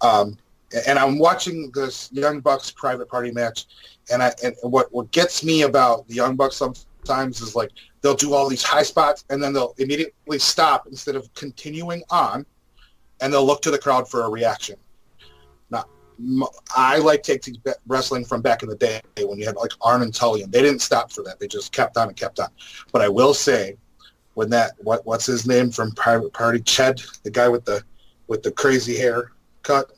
And I'm watching this Young Bucks Private Party match, and what gets me about the Young Bucks sometimes is they'll do all these high spots and then they'll immediately stop instead of continuing on, and they'll look to the crowd for a reaction. Now, I like tag team wrestling from back in the day when you had Arn and Tully, and they didn't stop for that. They just kept on and kept on. But I will say, when what's his name from Private Party, Ched, the guy with the crazy hair cut.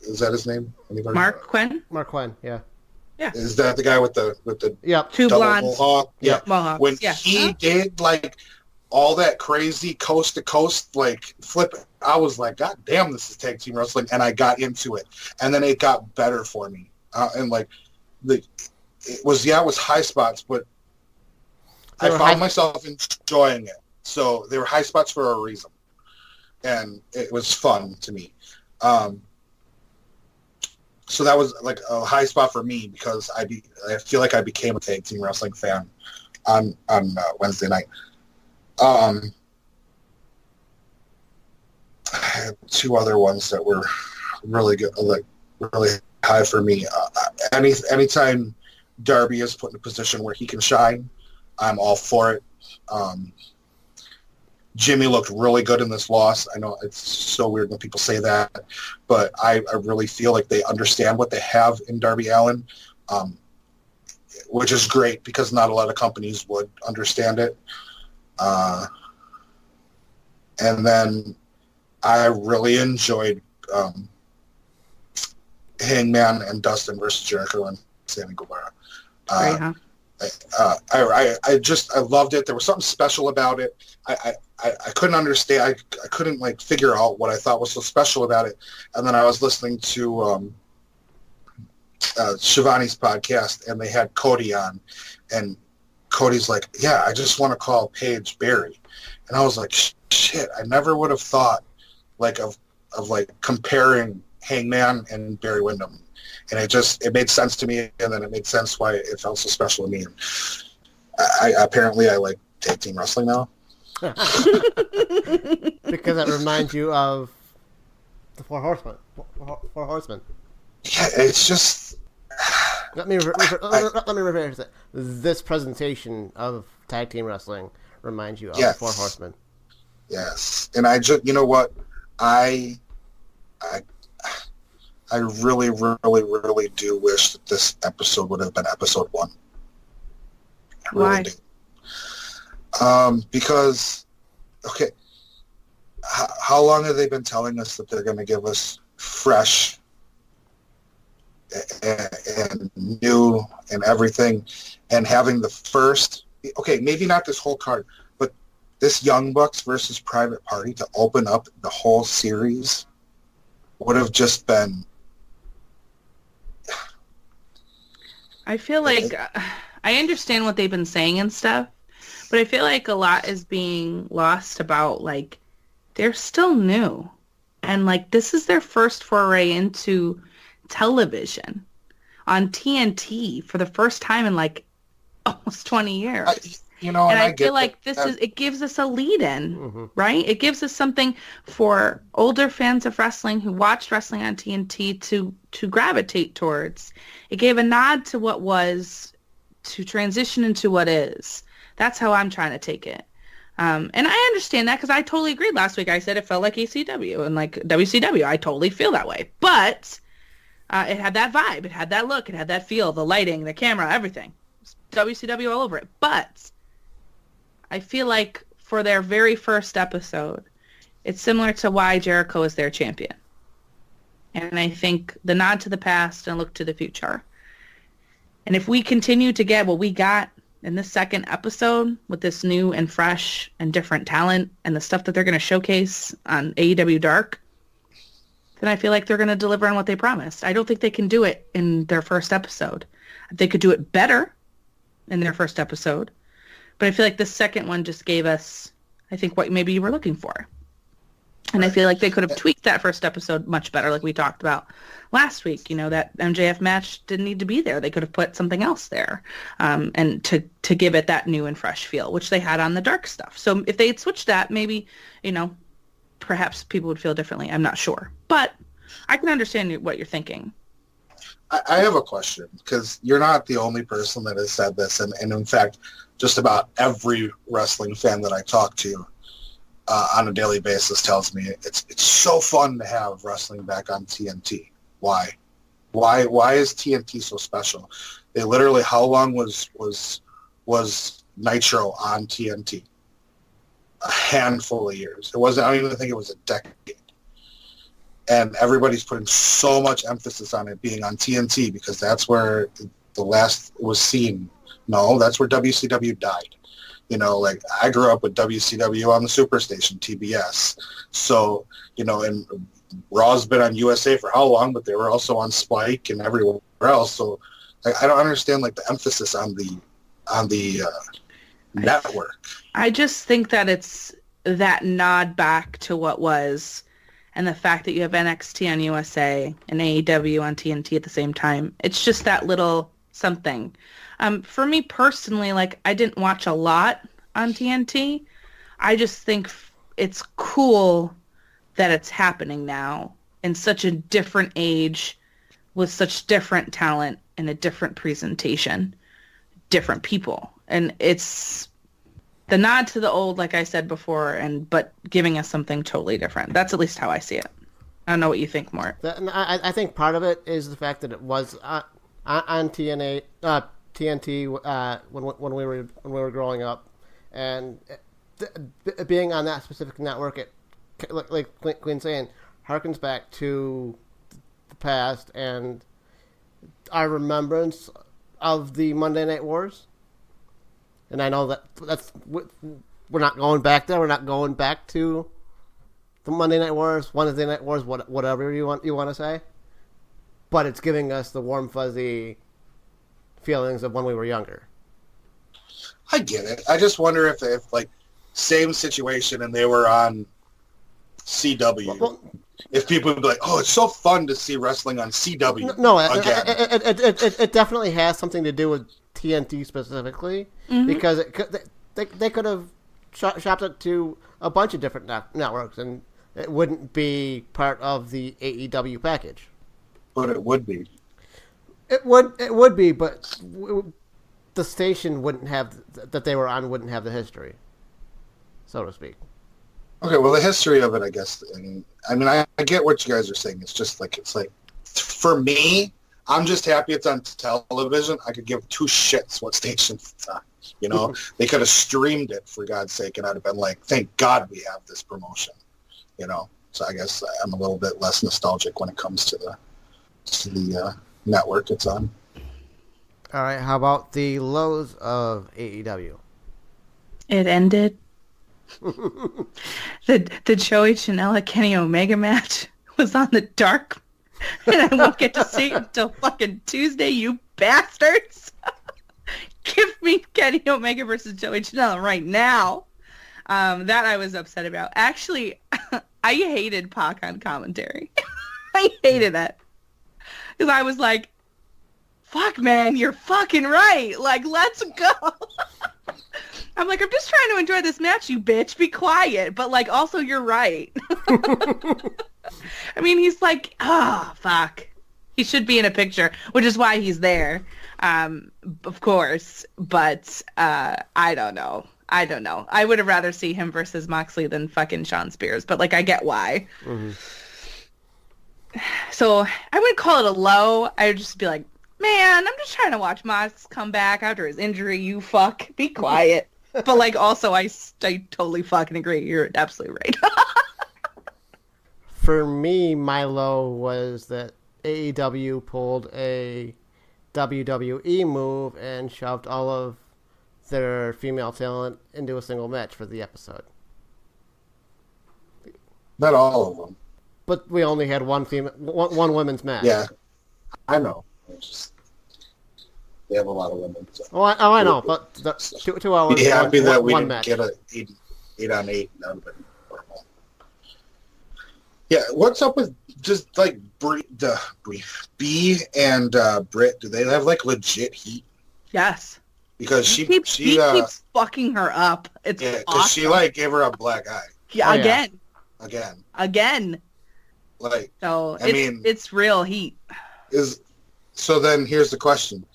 Is that his name? Anybody? Mark Quinn? Mark Quinn, yeah. Yeah. Is that the guy with the yep. Two double blondes? mohawk? Yeah. Mohawks. When he did all that crazy coast to coast flip, I was like, God damn, this is tag team wrestling, and I got into it, and then it got better for me, it was high spots, but I found myself enjoying it. So they were high spots for a reason, and it was fun to me. So that was a high spot for me because I feel like I became a tag team wrestling fan on Wednesday night. I had two other ones that were really good, really high for me. Anytime Darby is put in a position where he can shine, I'm all for it. Jimmy looked really good in this loss. I know it's so weird when people say that, but I really feel like they understand what they have in Darby Allin, which is great because not a lot of companies would understand it. And then I really enjoyed Hangman and Dustin versus Jericho and Sammy Guevara. Great, huh? I loved it. There was something special about it. I couldn't understand. I couldn't figure out what I thought was so special about it. And then I was listening to Shivani's podcast, and they had Cody on, and Cody's like, "Yeah, I just want to call Paige Barry," and I was like, "Shit, I never would have thought of comparing Hangman and Barry Windham." And it made sense to me, and then it made sense why it felt so special to me. And I like tag team wrestling now. Because it reminds you of the Four Horsemen. Four Horsemen. Yeah, it's just. Let me reverse it. This presentation of tag team wrestling reminds you of the Four Horsemen. Yes, and I just, you know what, I really, really, really do wish that this episode would have been episode 1. I really Why? do. Because, okay, how long have they been telling us that they're going to give us fresh and new and everything, and having the first, okay, maybe not this whole card, but this Young Bucks versus Private Party to open up the whole series would have just been I feel like I understand what they've been saying and stuff, but I feel like a lot is being lost about, like, they're still new. And, like, this is their first foray into television on TNT for the first time in, like, almost 20 years. And I feel like it gives us a lead-in, right? It gives us something for older fans of wrestling who watched wrestling on TNT to gravitate towards. It gave a nod to what was to transition into what is. That's how I'm trying to take it. And I understand that because I totally agreed last week. I said it felt like ECW and like WCW. I totally feel that way. But it had that vibe. It had that look. It had that feel, the lighting, the camera, everything. WCW all over it. But I feel like for their very first episode, it's similar to why Jericho is their champion. And I think the nod to the past and look to the future. And if we continue to get what we got in this second episode with this new and fresh and different talent and the stuff that they're going to showcase on AEW Dark, then I feel like they're going to deliver on what they promised. I don't think they can do it in their first episode. They could do it better in their first episode. But I feel like the second one just gave us, I think, what maybe you were looking for. And I feel like they could have tweaked that first episode much better, like we talked about last week. You know, that MJF match didn't need to be there. They could have put something else there and to give it that new and fresh feel, which they had on the dark stuff. So if they had switched that, maybe, you know, perhaps people would feel differently. I'm not sure. But I can understand what you're thinking. I have a question, because you're not the only person that has said this. And in fact, just about every wrestling fan that I talk to on a daily basis tells me it's so fun to have wrestling back on TNT. Why? Why is TNT so special? They literally, how long was Nitro on TNT? A handful of years. It wasn't. I don't even think it was a decade. And everybody's putting so much emphasis on it being on TNT because that's where the last was seen. No, that's where WCW died. You know, like, I grew up with WCW on the Superstation, TBS. So, you know, and Raw's been on USA for how long, but they were also on Spike and everywhere else. So, like, I don't understand, like, the emphasis on the network. I just think that it's that nod back to what was, and the fact that you have NXT on USA and AEW on TNT at the same time. It's just that little something. For me personally, like, I didn't watch a lot on TNT. I just think it's cool that it's happening now in such a different age with such different talent and a different presentation, different people. And it's the nod to the old, like I said before, but giving us something totally different. That's at least how I see it. I don't know what you think, Mort. I think part of it is the fact that it was on TNT when we were growing up, and being on that specific network, it, like Queen's saying, harkens back to the past and our remembrance of the Monday Night Wars. And I know we're not going back there. We're not going back to the Monday Night Wars, Wednesday Night Wars, whatever you want to say. But it's giving us the warm, fuzzy feelings of when we were younger. I get it. I just wonder if like, same situation and they were on CW, if people would be like, "Oh, it's so fun to see wrestling on CW." No, again. It definitely has something to do with TNT specifically, because they could have shopped it to a bunch of different networks, and it wouldn't be part of the AEW package. But it would be. It would be, but the station wouldn't have that they were on wouldn't have the history, so to speak. Okay, well, the history of it, I guess. I mean, I get what you guys are saying. It's like for me, I'm just happy it's on television. I could give two shits what station it's on. You know, they could have streamed it, for God's sake, and I'd have been like, thank God we have this promotion. You know, so I guess I'm a little bit less nostalgic when it comes to the network it's on. All right, how about the lows of AEW? It ended. The Joey Janela Kenny Omega match was on the dark And I won't get to see it until fucking Tuesday, you bastards. Give me Kenny Omega versus Joey Janela right now. That I was upset about. Actually, I hated Pac on commentary. I hated it. Because I was like, fuck, man, you're fucking right. Like, let's go. I'm like, I'm just trying to enjoy this match, you bitch. Be quiet. But, like, also, you're right. I mean, he's like, oh, fuck. He should be in a picture, which is why he's there, of course. But I don't know. I would have rather see him versus Moxley than fucking Shawn Spears. But, like, I get why. Mm-hmm. So I wouldn't call it a low. I would just be like, man, I'm just trying to watch Mox come back after his injury. You fuck. Be quiet. But, like, also, I totally fucking agree. You're absolutely right. For me, my low was that AEW pulled a WWE move and shoved all of their female talent into a single match for the episode. Not all of them. But we only had one women's match. Yeah, I know. They have a lot of women. So. Oh, I know, but 2 hours. Be happy that we didn't match. get a 8-on-8. That would have been horrible. Yeah, what's up with just like B and Britt? Do they have like legit heat? Yes. Because he keeps fucking her up. It's awesome. She like gave her a black eye. Yeah, again. Like, so it's real heat. So then here's the question.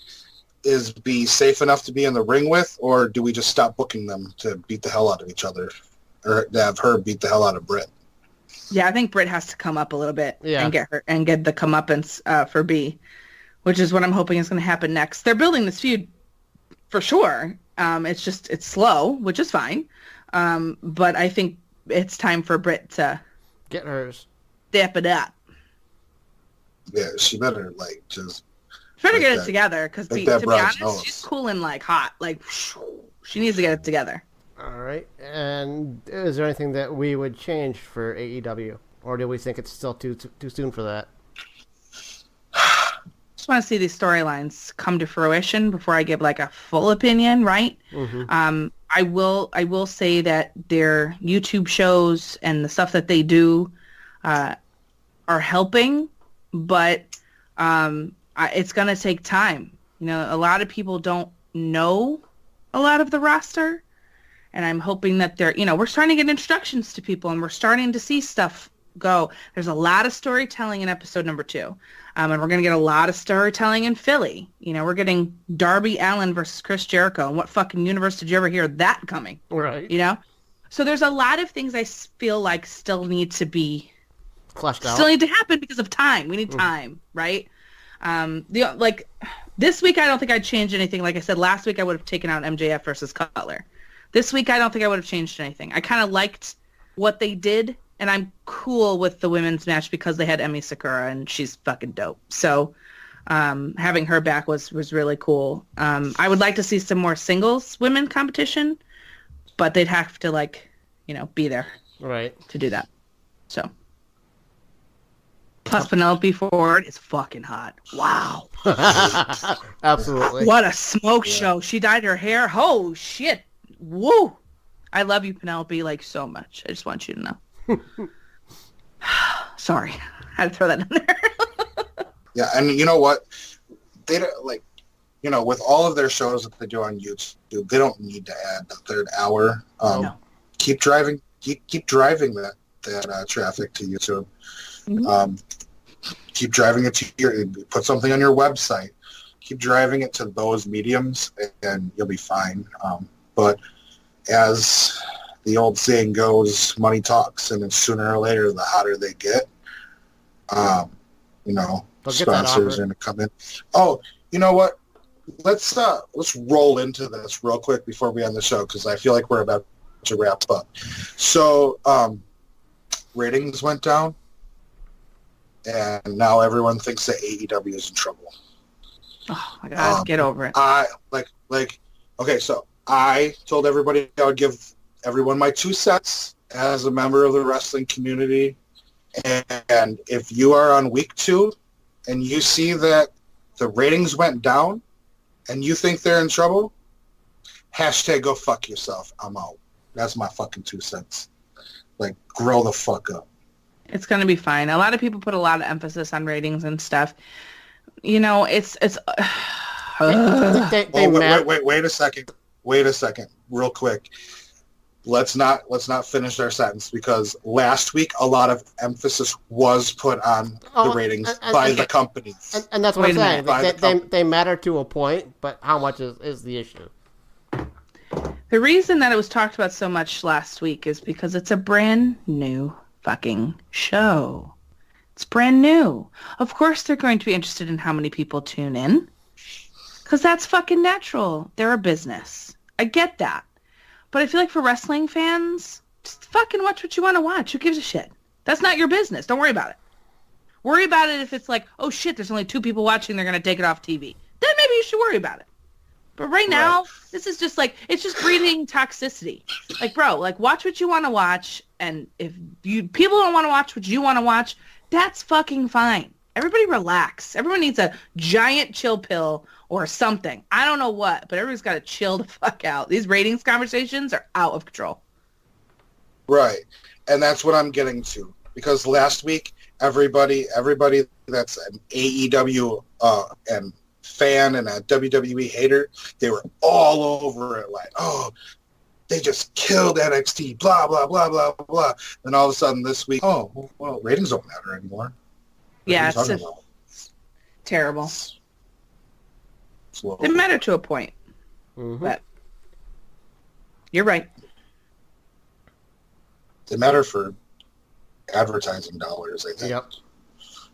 Is B safe enough to be in the ring with, or do we just stop booking them to beat the hell out of each other? Or to have her beat the hell out of Britt? Yeah, I think Britt has to come up a little bit and get the comeuppance for B, which is what I'm hoping is going to happen next. They're building this feud for sure. It's slow, which is fine. But I think it's time for Britt to get hers. Step it up. Yeah, she better like just. Better get it together, because to be honest, she's cool and like hot. Like, she needs to get it together. All right. And is there anything that we would change for AEW, or do we think it's still too soon for that? Just want to see these storylines come to fruition before I give like a full opinion, right? Mm-hmm. I will say that their YouTube shows and the stuff that they do are helping, but it's going to take time. You know, a lot of people don't know a lot of the roster, and I'm hoping that we're starting to get introductions to people, and we're starting to see stuff go. There's a lot of storytelling in episode number 2, and we're going to get a lot of storytelling in Philly. You know, we're getting Darby Allin versus Chris Jericho, and what fucking universe did you ever hear that coming? Right. You know? So there's a lot of things I feel like still need to be fleshed out. Still need to happen because of time. We need time, right? This week I don't think I'd change anything. Like I said, last week I would have taken out MJF versus Cutler. This week I don't think I would have changed anything. I kind of liked what they did, and I'm cool with the women's match because they had Emi Sakura, and she's fucking dope. So having her back was really cool. I would like to see some more singles women competition, but they'd have to be there to do that. So. Plus Penelope Ford is fucking hot. Wow. Absolutely. What a smoke show. She dyed her hair. Oh, shit. Woo. I love you, Penelope, like so much. I just want you to know. Sorry. I had to throw that in there. Yeah, and you know what? They don't, with all of their shows that they do on YouTube, they don't need to add the third hour. No. Keep driving that traffic to YouTube. Mm-hmm. Keep driving it to put something on your website. Keep driving it to those mediums, and you'll be fine. But as the old saying goes, money talks, and then sooner or later, the hotter they get, sponsors are going to come in. Oh, you know what? Let's roll into this real quick before we end the show, because I feel like we're about to wrap up. So, ratings went down, and now everyone thinks that AEW is in trouble. Oh my God, get over it. Okay, so I told everybody I would give everyone my 2 cents as a member of the wrestling community, And if you are on week 2 and you see that the ratings went down and you think they're in trouble, hashtag go fuck yourself. I'm out. That's my fucking 2 cents. Like, grow the fuck up. It's going to be fine. A lot of people put a lot of emphasis on ratings and stuff. You know, it's Wait a second. Wait a second. Real quick. Let's not finish our sentence, because last week a lot of emphasis was put on the ratings by the companies. And that's what I'm saying. They matter to a point, but how much is the issue? The reason that it was talked about so much last week is because it's a brand new fucking show. It's brand new. Of course they're going to be interested in how many people tune in, because that's fucking natural. They're a business. I get that. But I feel like for wrestling fans, just fucking watch what you want to watch. Who gives a shit? That's not your business. Don't worry about it. Worry about it if it's like, oh shit, there's only 2 people watching, they're going to take it off TV. Then maybe you should worry about it. But right now, this is just like, it's just breeding toxicity. Like, bro, like, watch what you want to watch, and if people don't want to watch what you want to watch, that's fucking fine. Everybody relax. Everyone needs a giant chill pill or something. I don't know what, but everybody's got to chill the fuck out. These ratings conversations are out of control. Right. And that's what I'm getting to. Because last week, everybody that's an AEW and fan and a WWE hater, they were all over it like, oh, they just killed NXT, blah, blah, blah, blah, blah. Then all of a sudden this week, oh, well, ratings don't matter anymore. Yeah, it's terrible. They matter to a point. Mm-hmm. But you're right. They matter for advertising dollars, I think. Yep.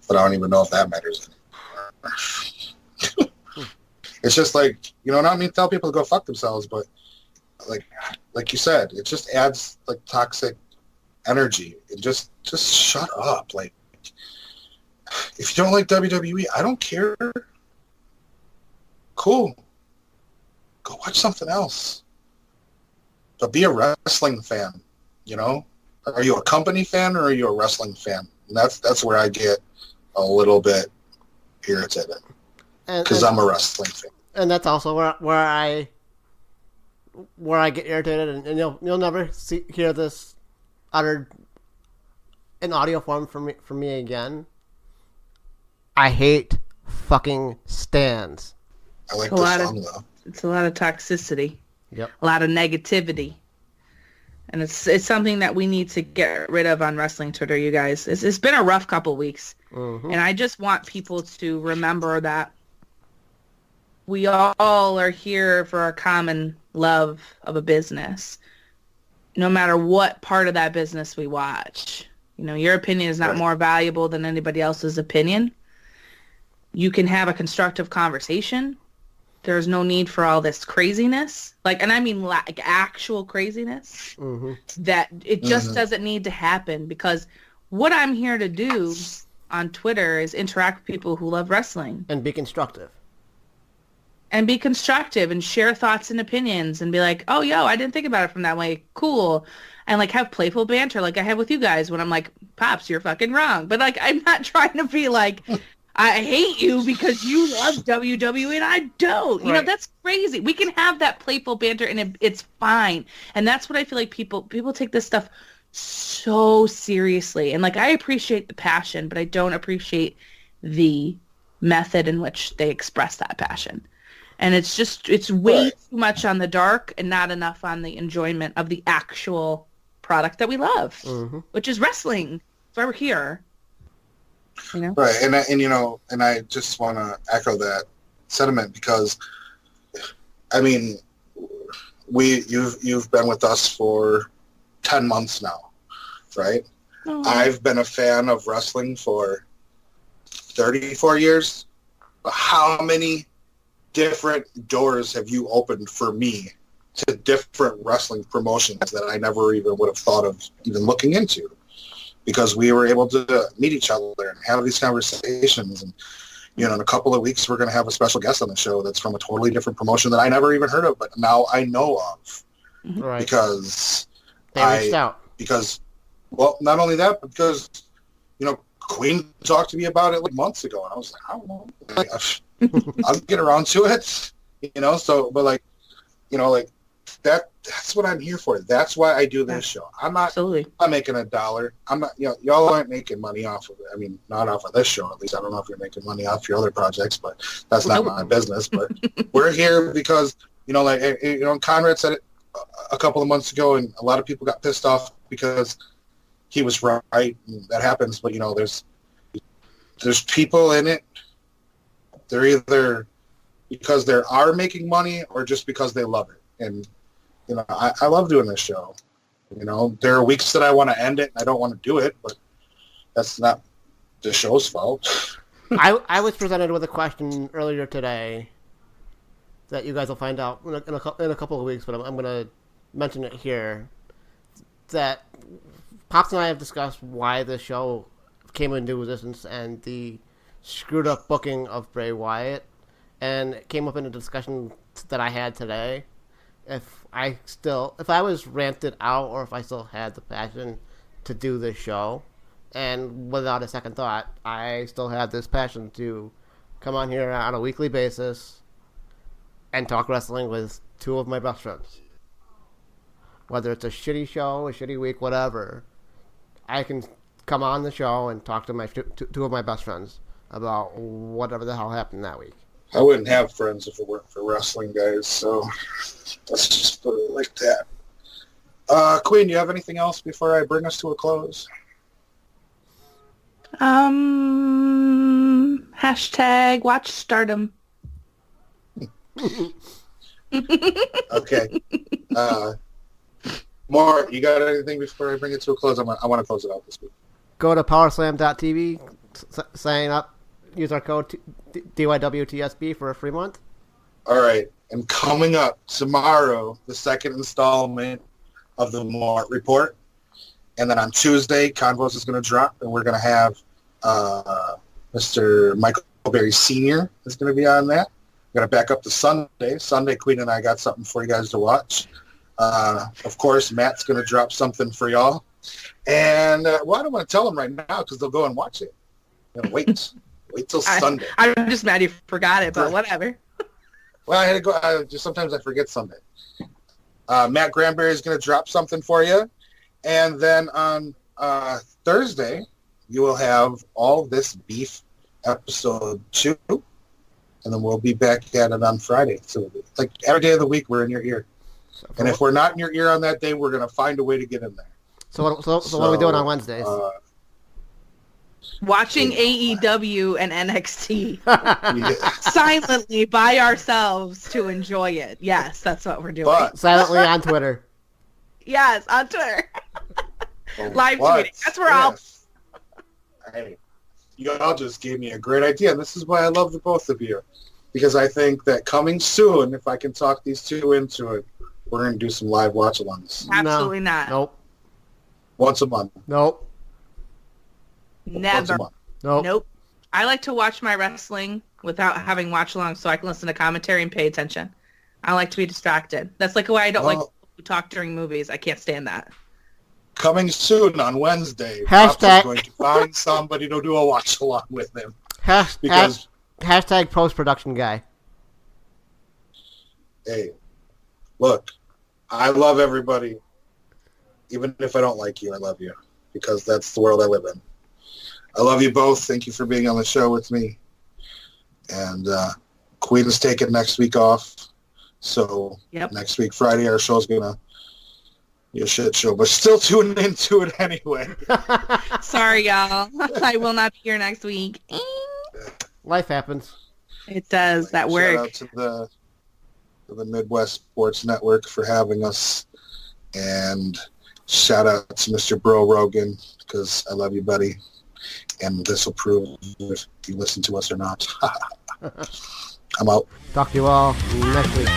But I don't even know if that matters anymore. It's just like, you know, not me tell people to go fuck themselves, but like you said, it just adds like toxic energy. It just shut up. Like, if you don't like WWE, I don't care. Cool. Go watch something else. But be a wrestling fan, you know? Are you a company fan or are you a wrestling fan? And that's where I get a little bit irritated. Because I'm a wrestling fan. And that's also where I get irritated, and you'll never hear this uttered in audio form from me again. I hate fucking stands. I like the song, though. It's a lot of toxicity. Yep. A lot of negativity. And it's something that we need to get rid of on wrestling Twitter, you guys. It's been a rough couple weeks. Mm-hmm. And I just want people to remember that we all are here for our common love of a business, no matter what part of that business we watch. You know, your opinion is not more valuable than anybody else's opinion. You can have a constructive conversation. There's no need for all this craziness. Like, and I mean like actual craziness. Mm-hmm. That it just doesn't need to happen, because what I'm here to do on Twitter is interact with people who love wrestling. And be constructive. And be constructive and share thoughts and opinions and be like, oh, yo, I didn't think about it from that way. Cool. And like have playful banter like I have with you guys when I'm like, Pops, you're fucking wrong. But like, I'm not trying to be like, I hate you because you love WWE and I don't. You know, that's crazy. We can have that playful banter and it's fine. And that's what I feel like people take this stuff so seriously. And like, I appreciate the passion, but I don't appreciate the method in which they express that passion. And it's way too much on the dark and not enough on the enjoyment of the actual product that we love, which is wrestling. That's why we're here. You know? Right, and I just want to echo that sentiment, because, I mean, you've been with us for 10 months now, right? Oh. I've been a fan of wrestling for 34 years. How many different doors have you opened for me to different wrestling promotions that I never even would have thought of even looking into? Because we were able to meet each other and have these conversations. And, you know, in a couple of weeks, we're going to have a special guest on the show that's from a totally different promotion that I never even heard of, but now I know of. Right. Because they reached out. Because, well, not only that, but because Queen talked to me about it like months ago, and I was like, I don't know. Like, I'll get around to it, So, but like, that's what I'm here for. That's why I do this show. I'm not making $1. I'm not. Y'all aren't making money off of it. I mean, not off of this show. At least I don't know if you're making money off your other projects, but that's not my business. But we're here because Conrad said it a couple of months ago, and a lot of people got pissed off because he was right, and that happens. But there's people in it. They're either because they are making money or just because they love it. And I love doing this show. There are weeks that I want to end it and I don't want to do it, but that's not the show's fault. I was presented with a question earlier today that you guys will find out in a couple of weeks, but I'm going to mention it here. That Pops and I have discussed why the show came into existence and the screwed up booking of Bray Wyatt, and it came up in a discussion that I had today. If I was ranted out, or if I still had the passion to do this show, and without a second thought, I still had this passion to come on here on a weekly basis and talk wrestling with two of my best friends. Whether it's a shitty show, a shitty week, whatever, I can come on the show and talk to my two of my best friends about whatever the hell happened that week. I wouldn't have friends if it weren't for wrestling, guys, so let's just put it like that. Queen, do you have anything else before I bring us to a close? Hashtag watch Stardom. Okay. Mort, you got anything before I bring it to a close? I want to close it out this week. Go to powerslam.tv, sign up, use our code DYWTSB for a free month. All right. And coming up tomorrow, the second installment of the Mort Report. And then on Tuesday, Convos is going to drop, and we're going to have Mr. Michael Berry Sr. is going to be on that. We're going to back up to Sunday. Sunday, Queen and I got something for you guys to watch. Of course, Matt's going to drop something for y'all. And, I don't want to tell them right now because they'll go and watch it. Wait till Sunday. I'm just mad you forgot it, but whatever. Well, I had to go. Just sometimes I forget Sunday. Matt Granberry is going to drop something for you. And then on Thursday, you will have All This Beef episode 2. And then we'll be back at it on Friday. So, like, every day of the week, we're in your ear. And if we're not in your ear on that day, we're going to find a way to get in there. So what are we doing on Wednesdays? Watching AEW and NXT silently by ourselves to enjoy it. Yes, that's what we're doing. But, silently on Twitter. Yes, on Twitter. Live tweeting. That's where I'll... Hey, y'all just gave me a great idea. And this is why I love the both of you. Because I think that coming soon, if I can talk these two into it, we're going to do some live watch-alongs. Absolutely not. Nope. Once a month. Nope. Never. Nope. I like to watch my wrestling without having watch-alongs so I can listen to commentary and pay attention. I like to be distracted. That's like why I don't like to talk during movies. I can't stand that. Coming soon on Wednesday, Hashtag... Pops is going to find somebody to do a watch-along with him. Hashtag post-production guy. Hey, look, I love everybody. Even if I don't like you, I love you. Because that's the world I live in. I love you both. Thank you for being on the show with me. And Queen is taking next week off. So next week, Friday, our show's going to be a shit show. But still tune into it anyway. Sorry, y'all. I will not be here next week. Life happens. It does. That works. Shout out to the Midwest Sports Network for having us. And shout out to Mr. Bro Rogan, because I love you, buddy. And this will prove if you listen to us or not. I'm out. Talk to you all next week.